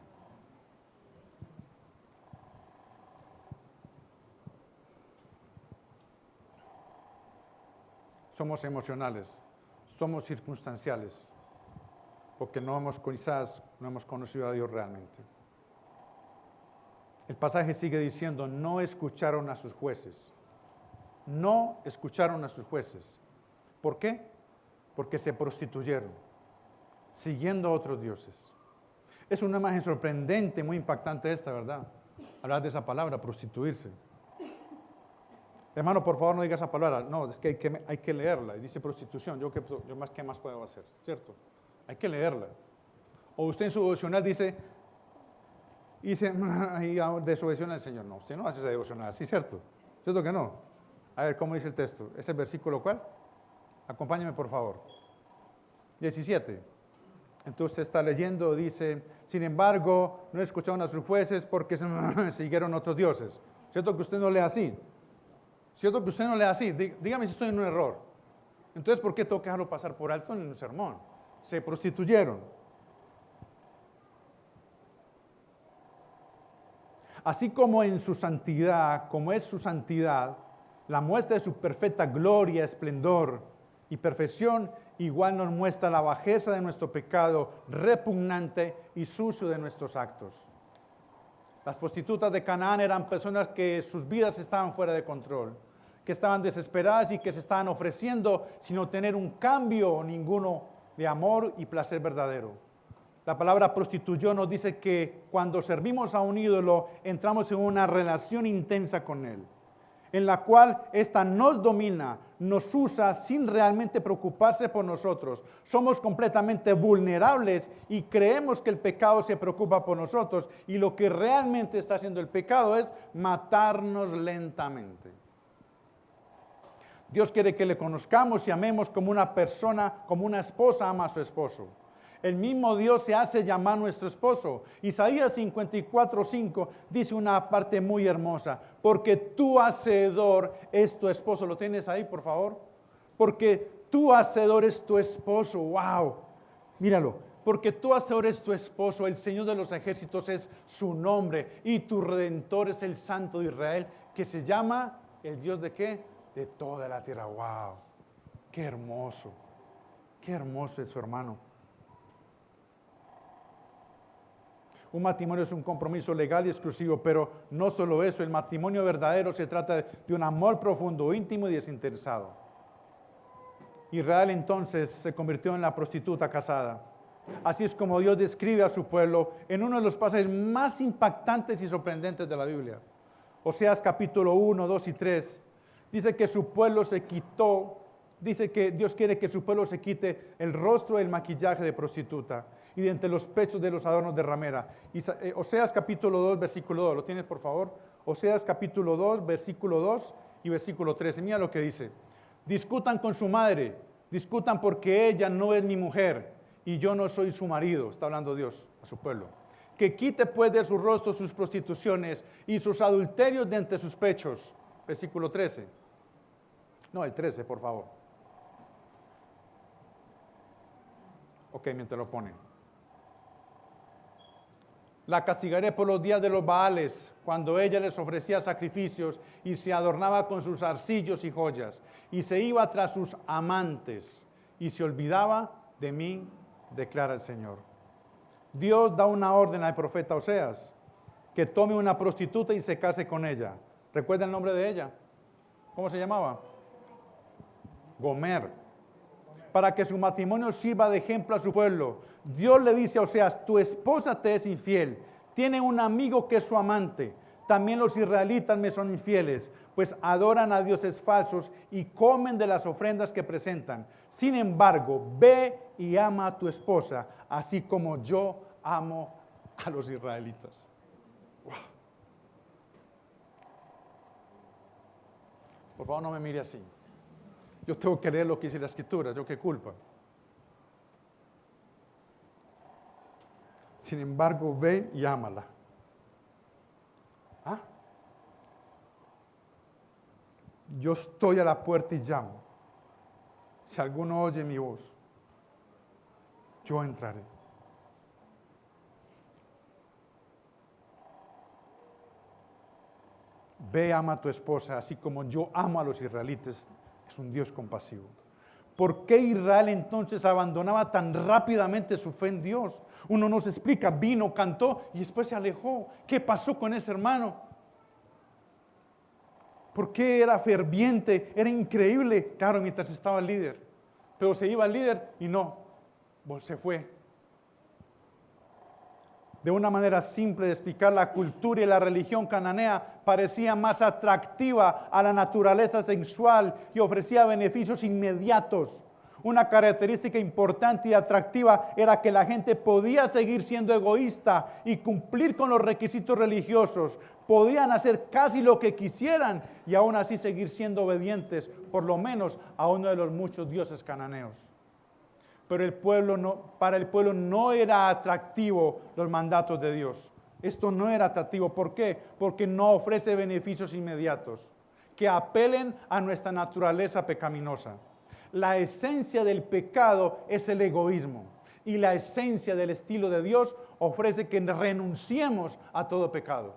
A: Somos emocionales, somos circunstanciales, porque quizás no hemos conocido a Dios realmente. El pasaje sigue diciendo, no escucharon a sus jueces. No escucharon a sus jueces. ¿Por qué? Porque se prostituyeron, siguiendo a otros dioses. Es una imagen sorprendente, muy impactante esta, ¿verdad? Hablar de esa palabra, prostituirse. Hermano, por favor, no diga esa palabra. No, es que hay que leerla. Dice prostitución. ¿Qué más puedo hacer? ¿Cierto? Hay que leerla. O usted en su devocional dice desobedeciona al Señor. No, usted no hace esa devocional, ¿sí, cierto? ¿Cierto que no? A ver, ¿cómo dice el texto? ¿Es el versículo cuál? Acompáñame, por favor. 17. Entonces usted está leyendo, dice, sin embargo, no escucharon a sus jueces porque siguieron otros dioses. ¿Cierto que usted no lee así? ¿Cierto que usted no lee así? Dígame si estoy en un error. Entonces, ¿por qué tengo que dejarlo pasar por alto en el sermón? Se prostituyeron. Así como en su santidad, como es su santidad, la muestra de su perfecta gloria, esplendor y perfección, igual nos muestra la bajeza de nuestro pecado, repugnante y sucio de nuestros actos. Las prostitutas de Canaán eran personas que sus vidas estaban fuera de control, que estaban desesperadas y que se estaban ofreciendo sin obtener un cambio ninguno de amor y placer verdadero. La palabra prostituyó nos dice que cuando servimos a un ídolo entramos en una relación intensa con él, en la cual ésta nos domina, nos usa sin realmente preocuparse por nosotros. Somos completamente vulnerables y creemos que el pecado se preocupa por nosotros y lo que realmente está haciendo el pecado es matarnos lentamente. Dios quiere que le conozcamos y amemos como una persona, como una esposa ama a su esposo. El mismo Dios se hace llamar nuestro esposo. Isaías 54:5 dice una parte muy hermosa. Porque tu hacedor es tu esposo. ¿Lo tienes ahí, por favor? Porque tu hacedor es tu esposo. ¡Wow! Míralo. Porque tu hacedor es tu esposo. El Señor de los ejércitos es su nombre. Y tu Redentor es el Santo de Israel, que se llama el Dios de ¿qué? De toda la tierra. ¡Wow! ¡Qué hermoso! ¡Qué hermoso es su hermano! Un matrimonio es un compromiso legal y exclusivo, pero no solo eso, el matrimonio verdadero se trata de un amor profundo, íntimo y desinteresado. Israel entonces se convirtió en la prostituta casada. Así es como Dios describe a su pueblo en uno de los pasajes más impactantes y sorprendentes de la Biblia. Oseas capítulo 1, 2 y 3. Dice que su pueblo se quitó, dice que Dios quiere que su pueblo se quite el rostro del maquillaje de prostituta y de entre los pechos de los adornos de ramera. Oseas capítulo 2, versículo 2, ¿lo tienes por favor? Oseas capítulo 2, versículo 2 y versículo 13. Mira lo que dice. Discutan con su madre, discutan porque ella no es mi mujer y yo no soy su marido. Está hablando Dios a su pueblo. Que quite pues de su rostro sus prostituciones y sus adulterios de entre sus pechos. Versículo 13. No, el 13, por favor. Ok, mientras lo ponen. La castigaré por los días de los Baales, cuando ella les ofrecía sacrificios y se adornaba con sus arcillos y joyas, y se iba tras sus amantes, y se olvidaba de mí, declara el Señor. Dios da una orden al profeta Oseas, que tome una prostituta y se case con ella. ¿Recuerda el nombre de ella? ¿Cómo se llamaba? Gomer. Para que su matrimonio sirva de ejemplo a su pueblo. Dios le dice a Oseas, tu esposa te es infiel, tiene un amigo que es su amante. También los israelitas me son infieles, pues adoran a dioses falsos y comen de las ofrendas que presentan. Sin embargo, ve y ama a tu esposa, así como yo amo a los israelitas. Wow. Por favor, no me mire así. Yo tengo que leer lo que dice la Escritura, yo qué culpa. Sin embargo, ve y ámala. ¿Ah? Yo estoy a la puerta y llamo. Si alguno oye mi voz, yo entraré. Ve, ama a tu esposa, así como yo amo a los israelitas. Es un Dios compasivo. ¿Por qué Israel entonces abandonaba tan rápidamente su fe en Dios? Uno nos explica, vino, cantó y después se alejó. ¿Qué pasó con ese hermano? ¿Por qué era ferviente? Era increíble, claro, mientras estaba el líder. Pero se iba el líder y no, se fue. De una manera simple de explicar, la cultura y la religión cananea parecía más atractiva a la naturaleza sexual y ofrecía beneficios inmediatos. Una característica importante y atractiva era que la gente podía seguir siendo egoísta y cumplir con los requisitos religiosos. Podían hacer casi lo que quisieran y aún así seguir siendo obedientes, por lo menos a uno de los muchos dioses cananeos. Pero para el pueblo no era atractivo los mandatos de Dios. Esto no era atractivo. ¿Por qué? Porque no ofrece beneficios inmediatos que apelen a nuestra naturaleza pecaminosa. La esencia del pecado es el egoísmo y la esencia del estilo de Dios ofrece que renunciemos a todo pecado.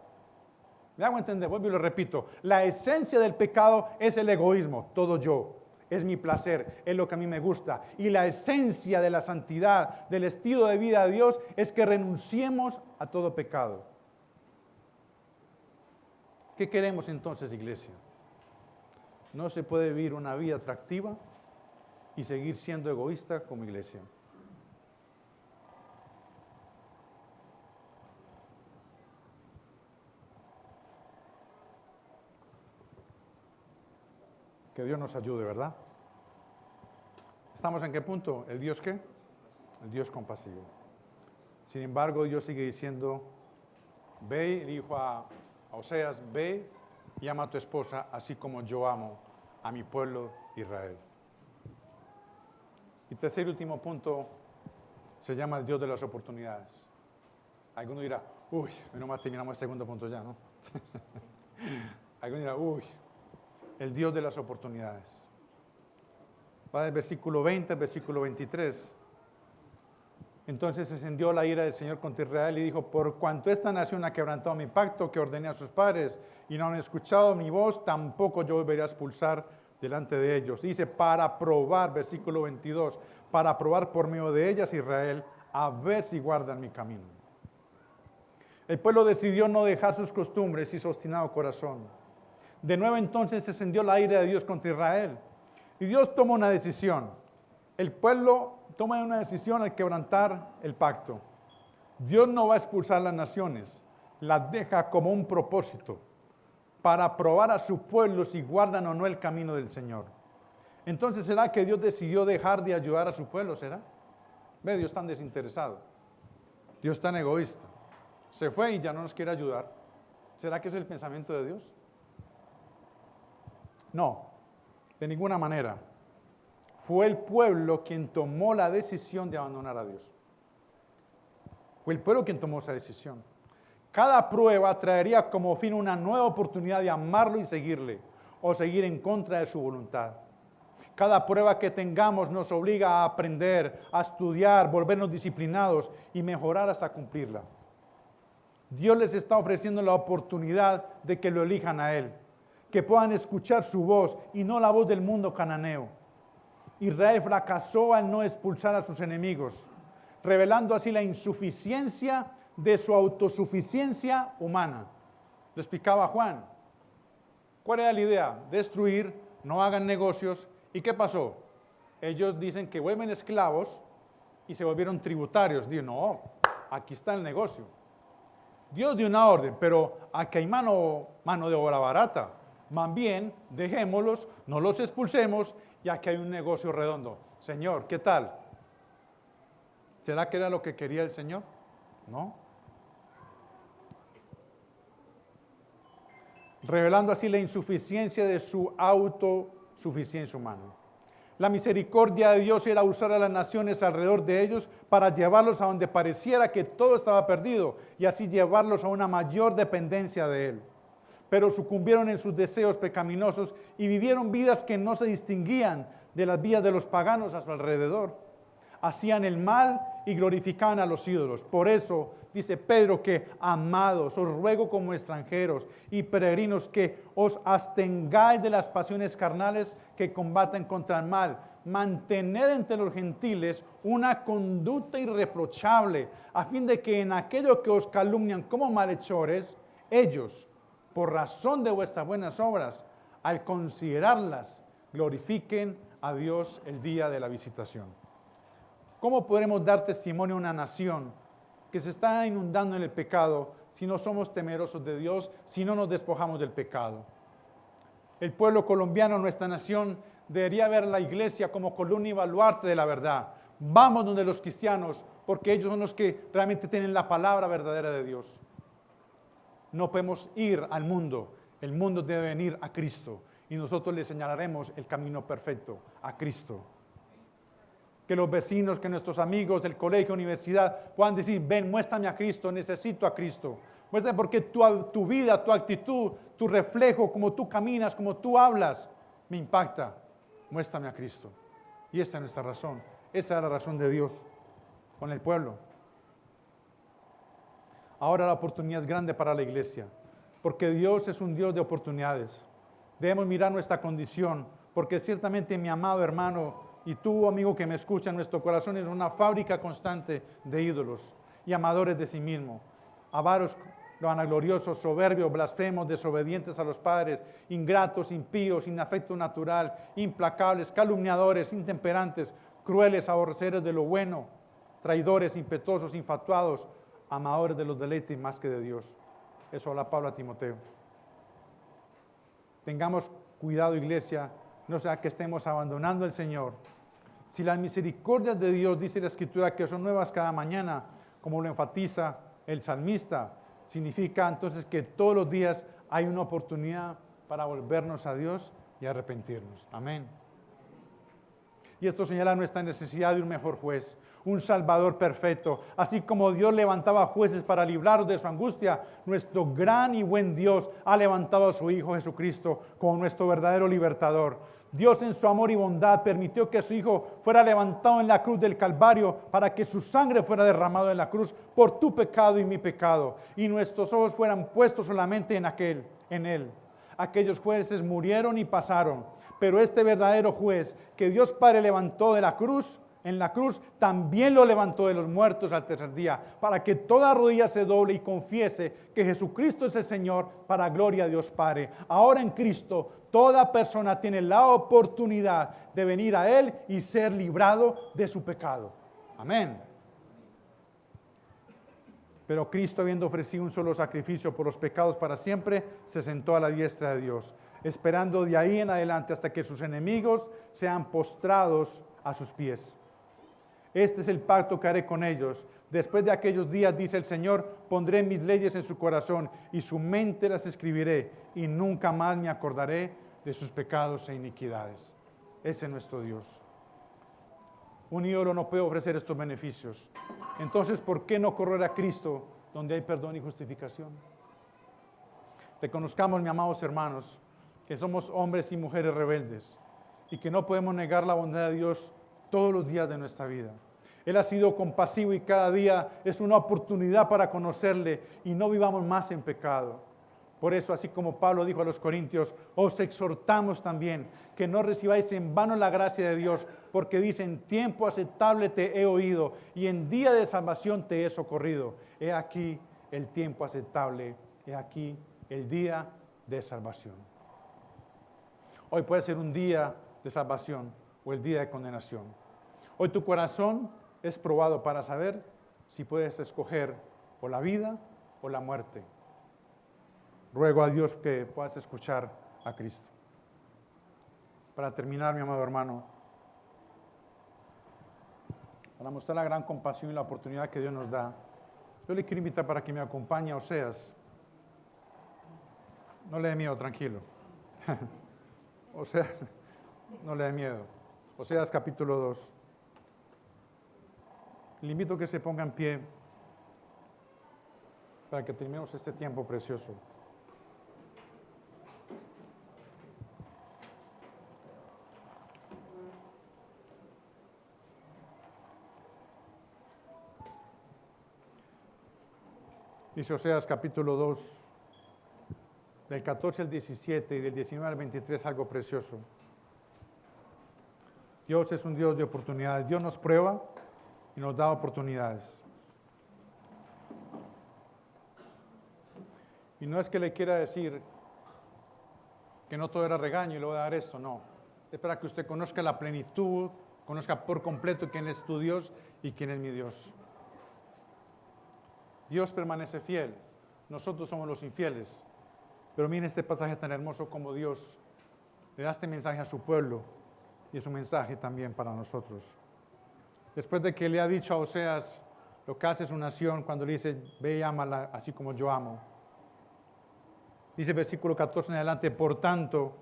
A: ¿Me hago entender? Vuelvo y lo repito. La esencia del pecado es el egoísmo, todo yo. Es mi placer, es lo que a mí me gusta. Y la esencia de la santidad, del estilo de vida de Dios, es que renunciemos a todo pecado. ¿Qué queremos entonces, iglesia? No se puede vivir una vida atractiva y seguir siendo egoísta como iglesia. Que Dios nos ayude, ¿verdad? ¿Estamos en qué punto? ¿El Dios qué? El Dios compasivo. Sin embargo, Dios sigue diciendo, ve, dijo a Oseas, ve y ama a tu esposa, así como yo amo a mi pueblo Israel. Y tercer y último punto se llama el Dios de las oportunidades. Alguno dirá, uy, menos mal terminamos el segundo punto ya, ¿no? Alguno dirá, uy, el Dios de las oportunidades. Va del versículo 20 al versículo 23. Entonces se encendió la ira del Señor contra Israel y dijo, por cuanto esta nación ha quebrantado mi pacto que ordené a sus padres y no han escuchado mi voz, tampoco yo volveré a expulsar delante de ellos. Dice, para probar, versículo 22, para probar por medio de ellas Israel, a ver si guardan mi camino. El pueblo decidió no dejar sus costumbres y su obstinado corazón. De nuevo entonces se encendió la ira de Dios contra Israel. Y Dios toma una decisión. El pueblo toma una decisión al quebrantar el pacto. Dios no va a expulsar las naciones, las deja como un propósito para probar a su pueblo si guardan o no el camino del Señor. Entonces, ¿será que Dios decidió dejar de ayudar a su pueblo? ¿Será? Ve, Dios tan desinteresado. Dios tan egoísta. Se fue y ya no nos quiere ayudar. ¿Será que es el pensamiento de Dios? No, de ninguna manera. Fue el pueblo quien tomó la decisión de abandonar a Dios. Fue el pueblo quien tomó esa decisión. Cada prueba traería como fin una nueva oportunidad de amarlo y seguirle, o seguir en contra de su voluntad. Cada prueba que tengamos nos obliga a aprender, a estudiar, volvernos disciplinados y mejorar hasta cumplirla. Dios les está ofreciendo la oportunidad de que lo elijan a Él, que puedan escuchar su voz y no la voz del mundo cananeo. Israel fracasó al no expulsar a sus enemigos, revelando así la insuficiencia de su autosuficiencia humana. Lo explicaba Juan. ¿Cuál era la idea? Destruir, no hagan negocios. ¿Y qué pasó? Ellos dicen que vuelven esclavos y se volvieron tributarios. Digo, no, aquí está el negocio. Dios dio una orden, pero aquí hay mano de obra barata. Más bien, dejémoslos, no los expulsemos, y aquí hay un negocio redondo. Señor, ¿qué tal? ¿Será que era lo que quería el Señor? No. Revelando así la insuficiencia de su autosuficiencia humana. La misericordia de Dios era usar a las naciones alrededor de ellos para llevarlos a donde pareciera que todo estaba perdido y así llevarlos a una mayor dependencia de Él. Pero sucumbieron en sus deseos pecaminosos y vivieron vidas que no se distinguían de las vidas de los paganos a su alrededor. Hacían el mal y glorificaban a los ídolos. Por eso dice Pedro que, amados, os ruego como extranjeros y peregrinos que os abstengáis de las pasiones carnales que combaten contra el mal. Mantened entre los gentiles una conducta irreprochable, a fin de que en aquello que os calumnian como malhechores, ellos, por razón de vuestras buenas obras, al considerarlas, glorifiquen a Dios el día de la visitación. ¿Cómo podremos dar testimonio a una nación que se está inundando en el pecado si no somos temerosos de Dios, si no nos despojamos del pecado? El pueblo colombiano, nuestra nación, debería ver a la iglesia como columna y baluarte de la verdad. Vamos donde los cristianos, porque ellos son los que realmente tienen la palabra verdadera de Dios. No podemos ir al mundo, el mundo debe venir a Cristo y nosotros le señalaremos el camino perfecto, a Cristo. Que los vecinos, que nuestros amigos del colegio, universidad puedan decir, ven, muéstrame a Cristo, necesito a Cristo. Muéstrame porque tu vida, tu actitud, tu reflejo, como tú caminas, como tú hablas, me impacta. Muéstrame a Cristo. Y esa es nuestra razón, esa es la razón de Dios con el pueblo. Ahora la oportunidad es grande para la iglesia, porque Dios es un Dios de oportunidades. Debemos mirar nuestra condición, porque ciertamente mi amado hermano y tú, amigo que me escucha, nuestro corazón es una fábrica constante de ídolos y amadores de sí mismo, avaros, vanagloriosos, soberbios, blasfemos, desobedientes a los padres, ingratos, impíos, sin afecto natural, implacables, calumniadores, intemperantes, crueles, aborrecedores de lo bueno, traidores, impetuosos, infatuados, amadores de los deleites más que de Dios. Eso habla Pablo a Timoteo. Tengamos cuidado, iglesia, no sea que estemos abandonando al Señor. Si las misericordias de Dios, dice la Escritura, que son nuevas cada mañana, como lo enfatiza el salmista, significa entonces que todos los días hay una oportunidad para volvernos a Dios, y arrepentirnos. Amén. Y esto señala nuestra necesidad de un mejor juez, un Salvador perfecto. Así como Dios levantaba jueces para librarnos de su angustia, nuestro gran y buen Dios ha levantado a su Hijo Jesucristo como nuestro verdadero libertador. Dios en su amor y bondad permitió que su Hijo fuera levantado en la cruz del Calvario para que su sangre fuera derramada en la cruz por tu pecado y mi pecado. Y nuestros ojos fueran puestos solamente en Él. Aquellos jueces murieron y pasaron, pero este verdadero juez que Dios Padre levantó de la cruz, en la cruz, también lo levantó de los muertos al tercer día, para que toda rodilla se doble y confiese que Jesucristo es el Señor, para gloria a Dios Padre. Ahora en Cristo, toda persona tiene la oportunidad de venir a Él y ser librado de su pecado. Amén. Pero Cristo, habiendo ofrecido un solo sacrificio por los pecados para siempre, se sentó a la diestra de Dios, esperando de ahí en adelante hasta que sus enemigos sean postrados a sus pies. Este es el pacto que haré con ellos. Después de aquellos días, dice el Señor, pondré mis leyes en su corazón y su mente las escribiré y nunca más me acordaré de sus pecados e iniquidades. Ese es nuestro Dios. Un ídolo no puede ofrecer estos beneficios. Entonces, ¿por qué no correr a Cristo donde hay perdón y justificación? Reconozcamos, mis amados hermanos, que somos hombres y mujeres rebeldes y que no podemos negar la bondad de Dios todos los días de nuestra vida. Él ha sido compasivo y cada día es una oportunidad para conocerle y no vivamos más en pecado. Por eso, así como Pablo dijo a los Corintios, os exhortamos también que no recibáis en vano la gracia de Dios, porque dice, en tiempo aceptable te he oído y en día de salvación te he socorrido. He aquí el tiempo aceptable, he aquí el día de salvación. Hoy puede ser un día de salvación o el día de condenación. Hoy tu corazón es probado para saber si puedes escoger o la vida o la muerte. Ruego a Dios que puedas escuchar a Cristo. Para terminar, mi amado hermano, para mostrar la gran compasión y la oportunidad que Dios nos da, yo le quiero invitar para que me acompañe a Oseas. No le dé miedo, tranquilo. Oseas, no le dé miedo. Oseas capítulo 2. Le invito a que se ponga en pie para que terminemos este tiempo precioso. Dice Oseas capítulo 2, del 14 al 17 y del 19 al 23, algo precioso. Dios es un Dios de oportunidades. Dios nos prueba y nos da oportunidades. Y no es que le quiera decir que no todo era regaño y le voy a dar esto, no. Es para que usted conozca la plenitud, conozca por completo quién es tu Dios y quién es mi Dios. Dios permanece fiel, nosotros somos los infieles. Pero miren este pasaje tan hermoso como Dios le da este mensaje a su pueblo y es un mensaje también para nosotros. Después de que le ha dicho a Oseas lo que hace su nación cuando le dice, ve y ámala así como yo amo. Dice versículo 14 en adelante, por tanto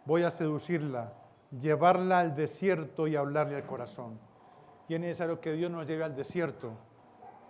A: voy a seducirla, llevarla al desierto y hablarle al corazón. Y es necesario que Dios nos lleve al desierto,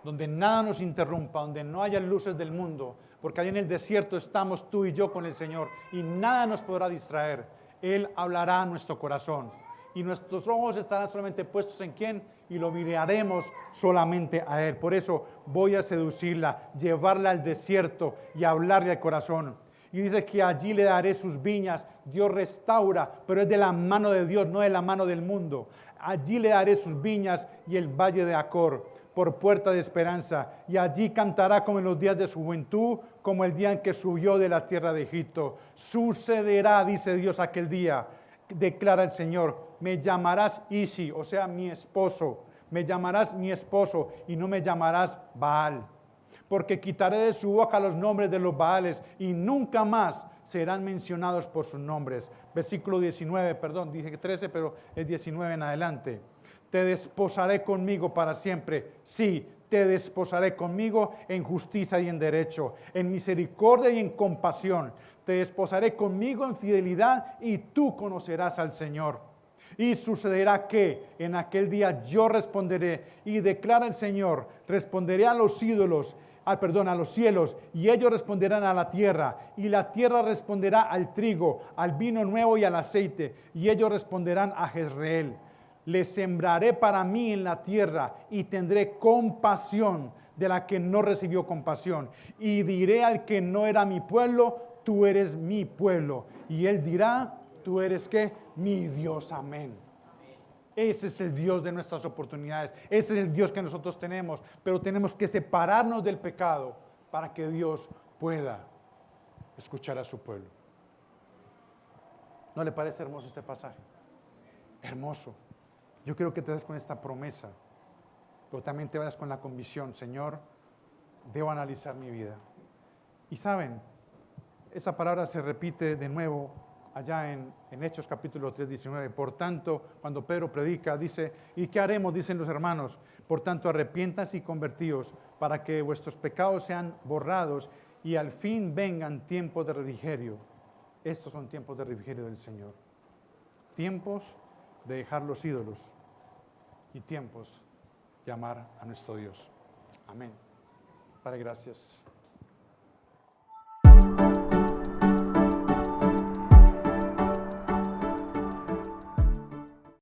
A: donde nada nos interrumpa, donde no haya luces del mundo, porque ahí en el desierto estamos tú y yo con el Señor y nada nos podrá distraer. Él hablará a nuestro corazón y nuestros ojos estarán solamente puestos en quién y lo miraremos solamente a Él. Por eso voy a seducirla, llevarla al desierto y hablarle al corazón. Y dice que allí le daré sus viñas. Dios restaura, pero es de la mano de Dios, no de la mano del mundo. Allí le daré sus viñas y el valle de Acor por puerta de esperanza, y allí cantará como en los días de su juventud, como el día en que subió de la tierra de Egipto. Sucederá, dice Dios, aquel día, declara el Señor, me llamarás Ishi, o sea, mi esposo, me llamarás mi esposo y no me llamarás Baal, porque quitaré de su boca los nombres de los Baales y nunca más serán mencionados por sus nombres. Versículo 19, perdón, dije 13, pero es 19 en adelante. Te desposaré conmigo para siempre. Sí, te desposaré conmigo en justicia y en derecho, en misericordia y en compasión. te desposaré conmigo en fidelidad y tú conocerás al Señor. Y sucederá que en aquel día yo responderé y declara el Señor, responderé a los ídolos, a los cielos, y ellos responderán a la tierra, y la tierra responderá al trigo, al vino nuevo y al aceite, y ellos responderán a Jezreel. Les sembraré para mí en la tierra y tendré compasión de la que no recibió compasión. Y diré al que no era mi pueblo, tú eres mi pueblo. Y él dirá, tú eres ¿qué? Mi Dios, amén. Ese es el Dios de nuestras oportunidades. Ese es el Dios que nosotros tenemos. Pero tenemos que separarnos del pecado para que Dios pueda escuchar a su pueblo. ¿No le parece hermoso este pasaje? Hermoso. Yo quiero que te des con esta promesa, pero también te vayas con la convicción, Señor, debo analizar mi vida. Y saben, esa palabra se repite de nuevo allá en Hechos capítulo 3, 19. Por tanto, cuando Pedro predica, dice, ¿y qué haremos? Dicen los hermanos. Por tanto, arrepiéntanse y convertíos para que vuestros pecados sean borrados y al fin vengan tiempos de refrigerio. Estos son tiempos de refrigerio del Señor. Tiempos de dejar los ídolos y tiempos de amar a nuestro Dios. Amén. Padre, gracias.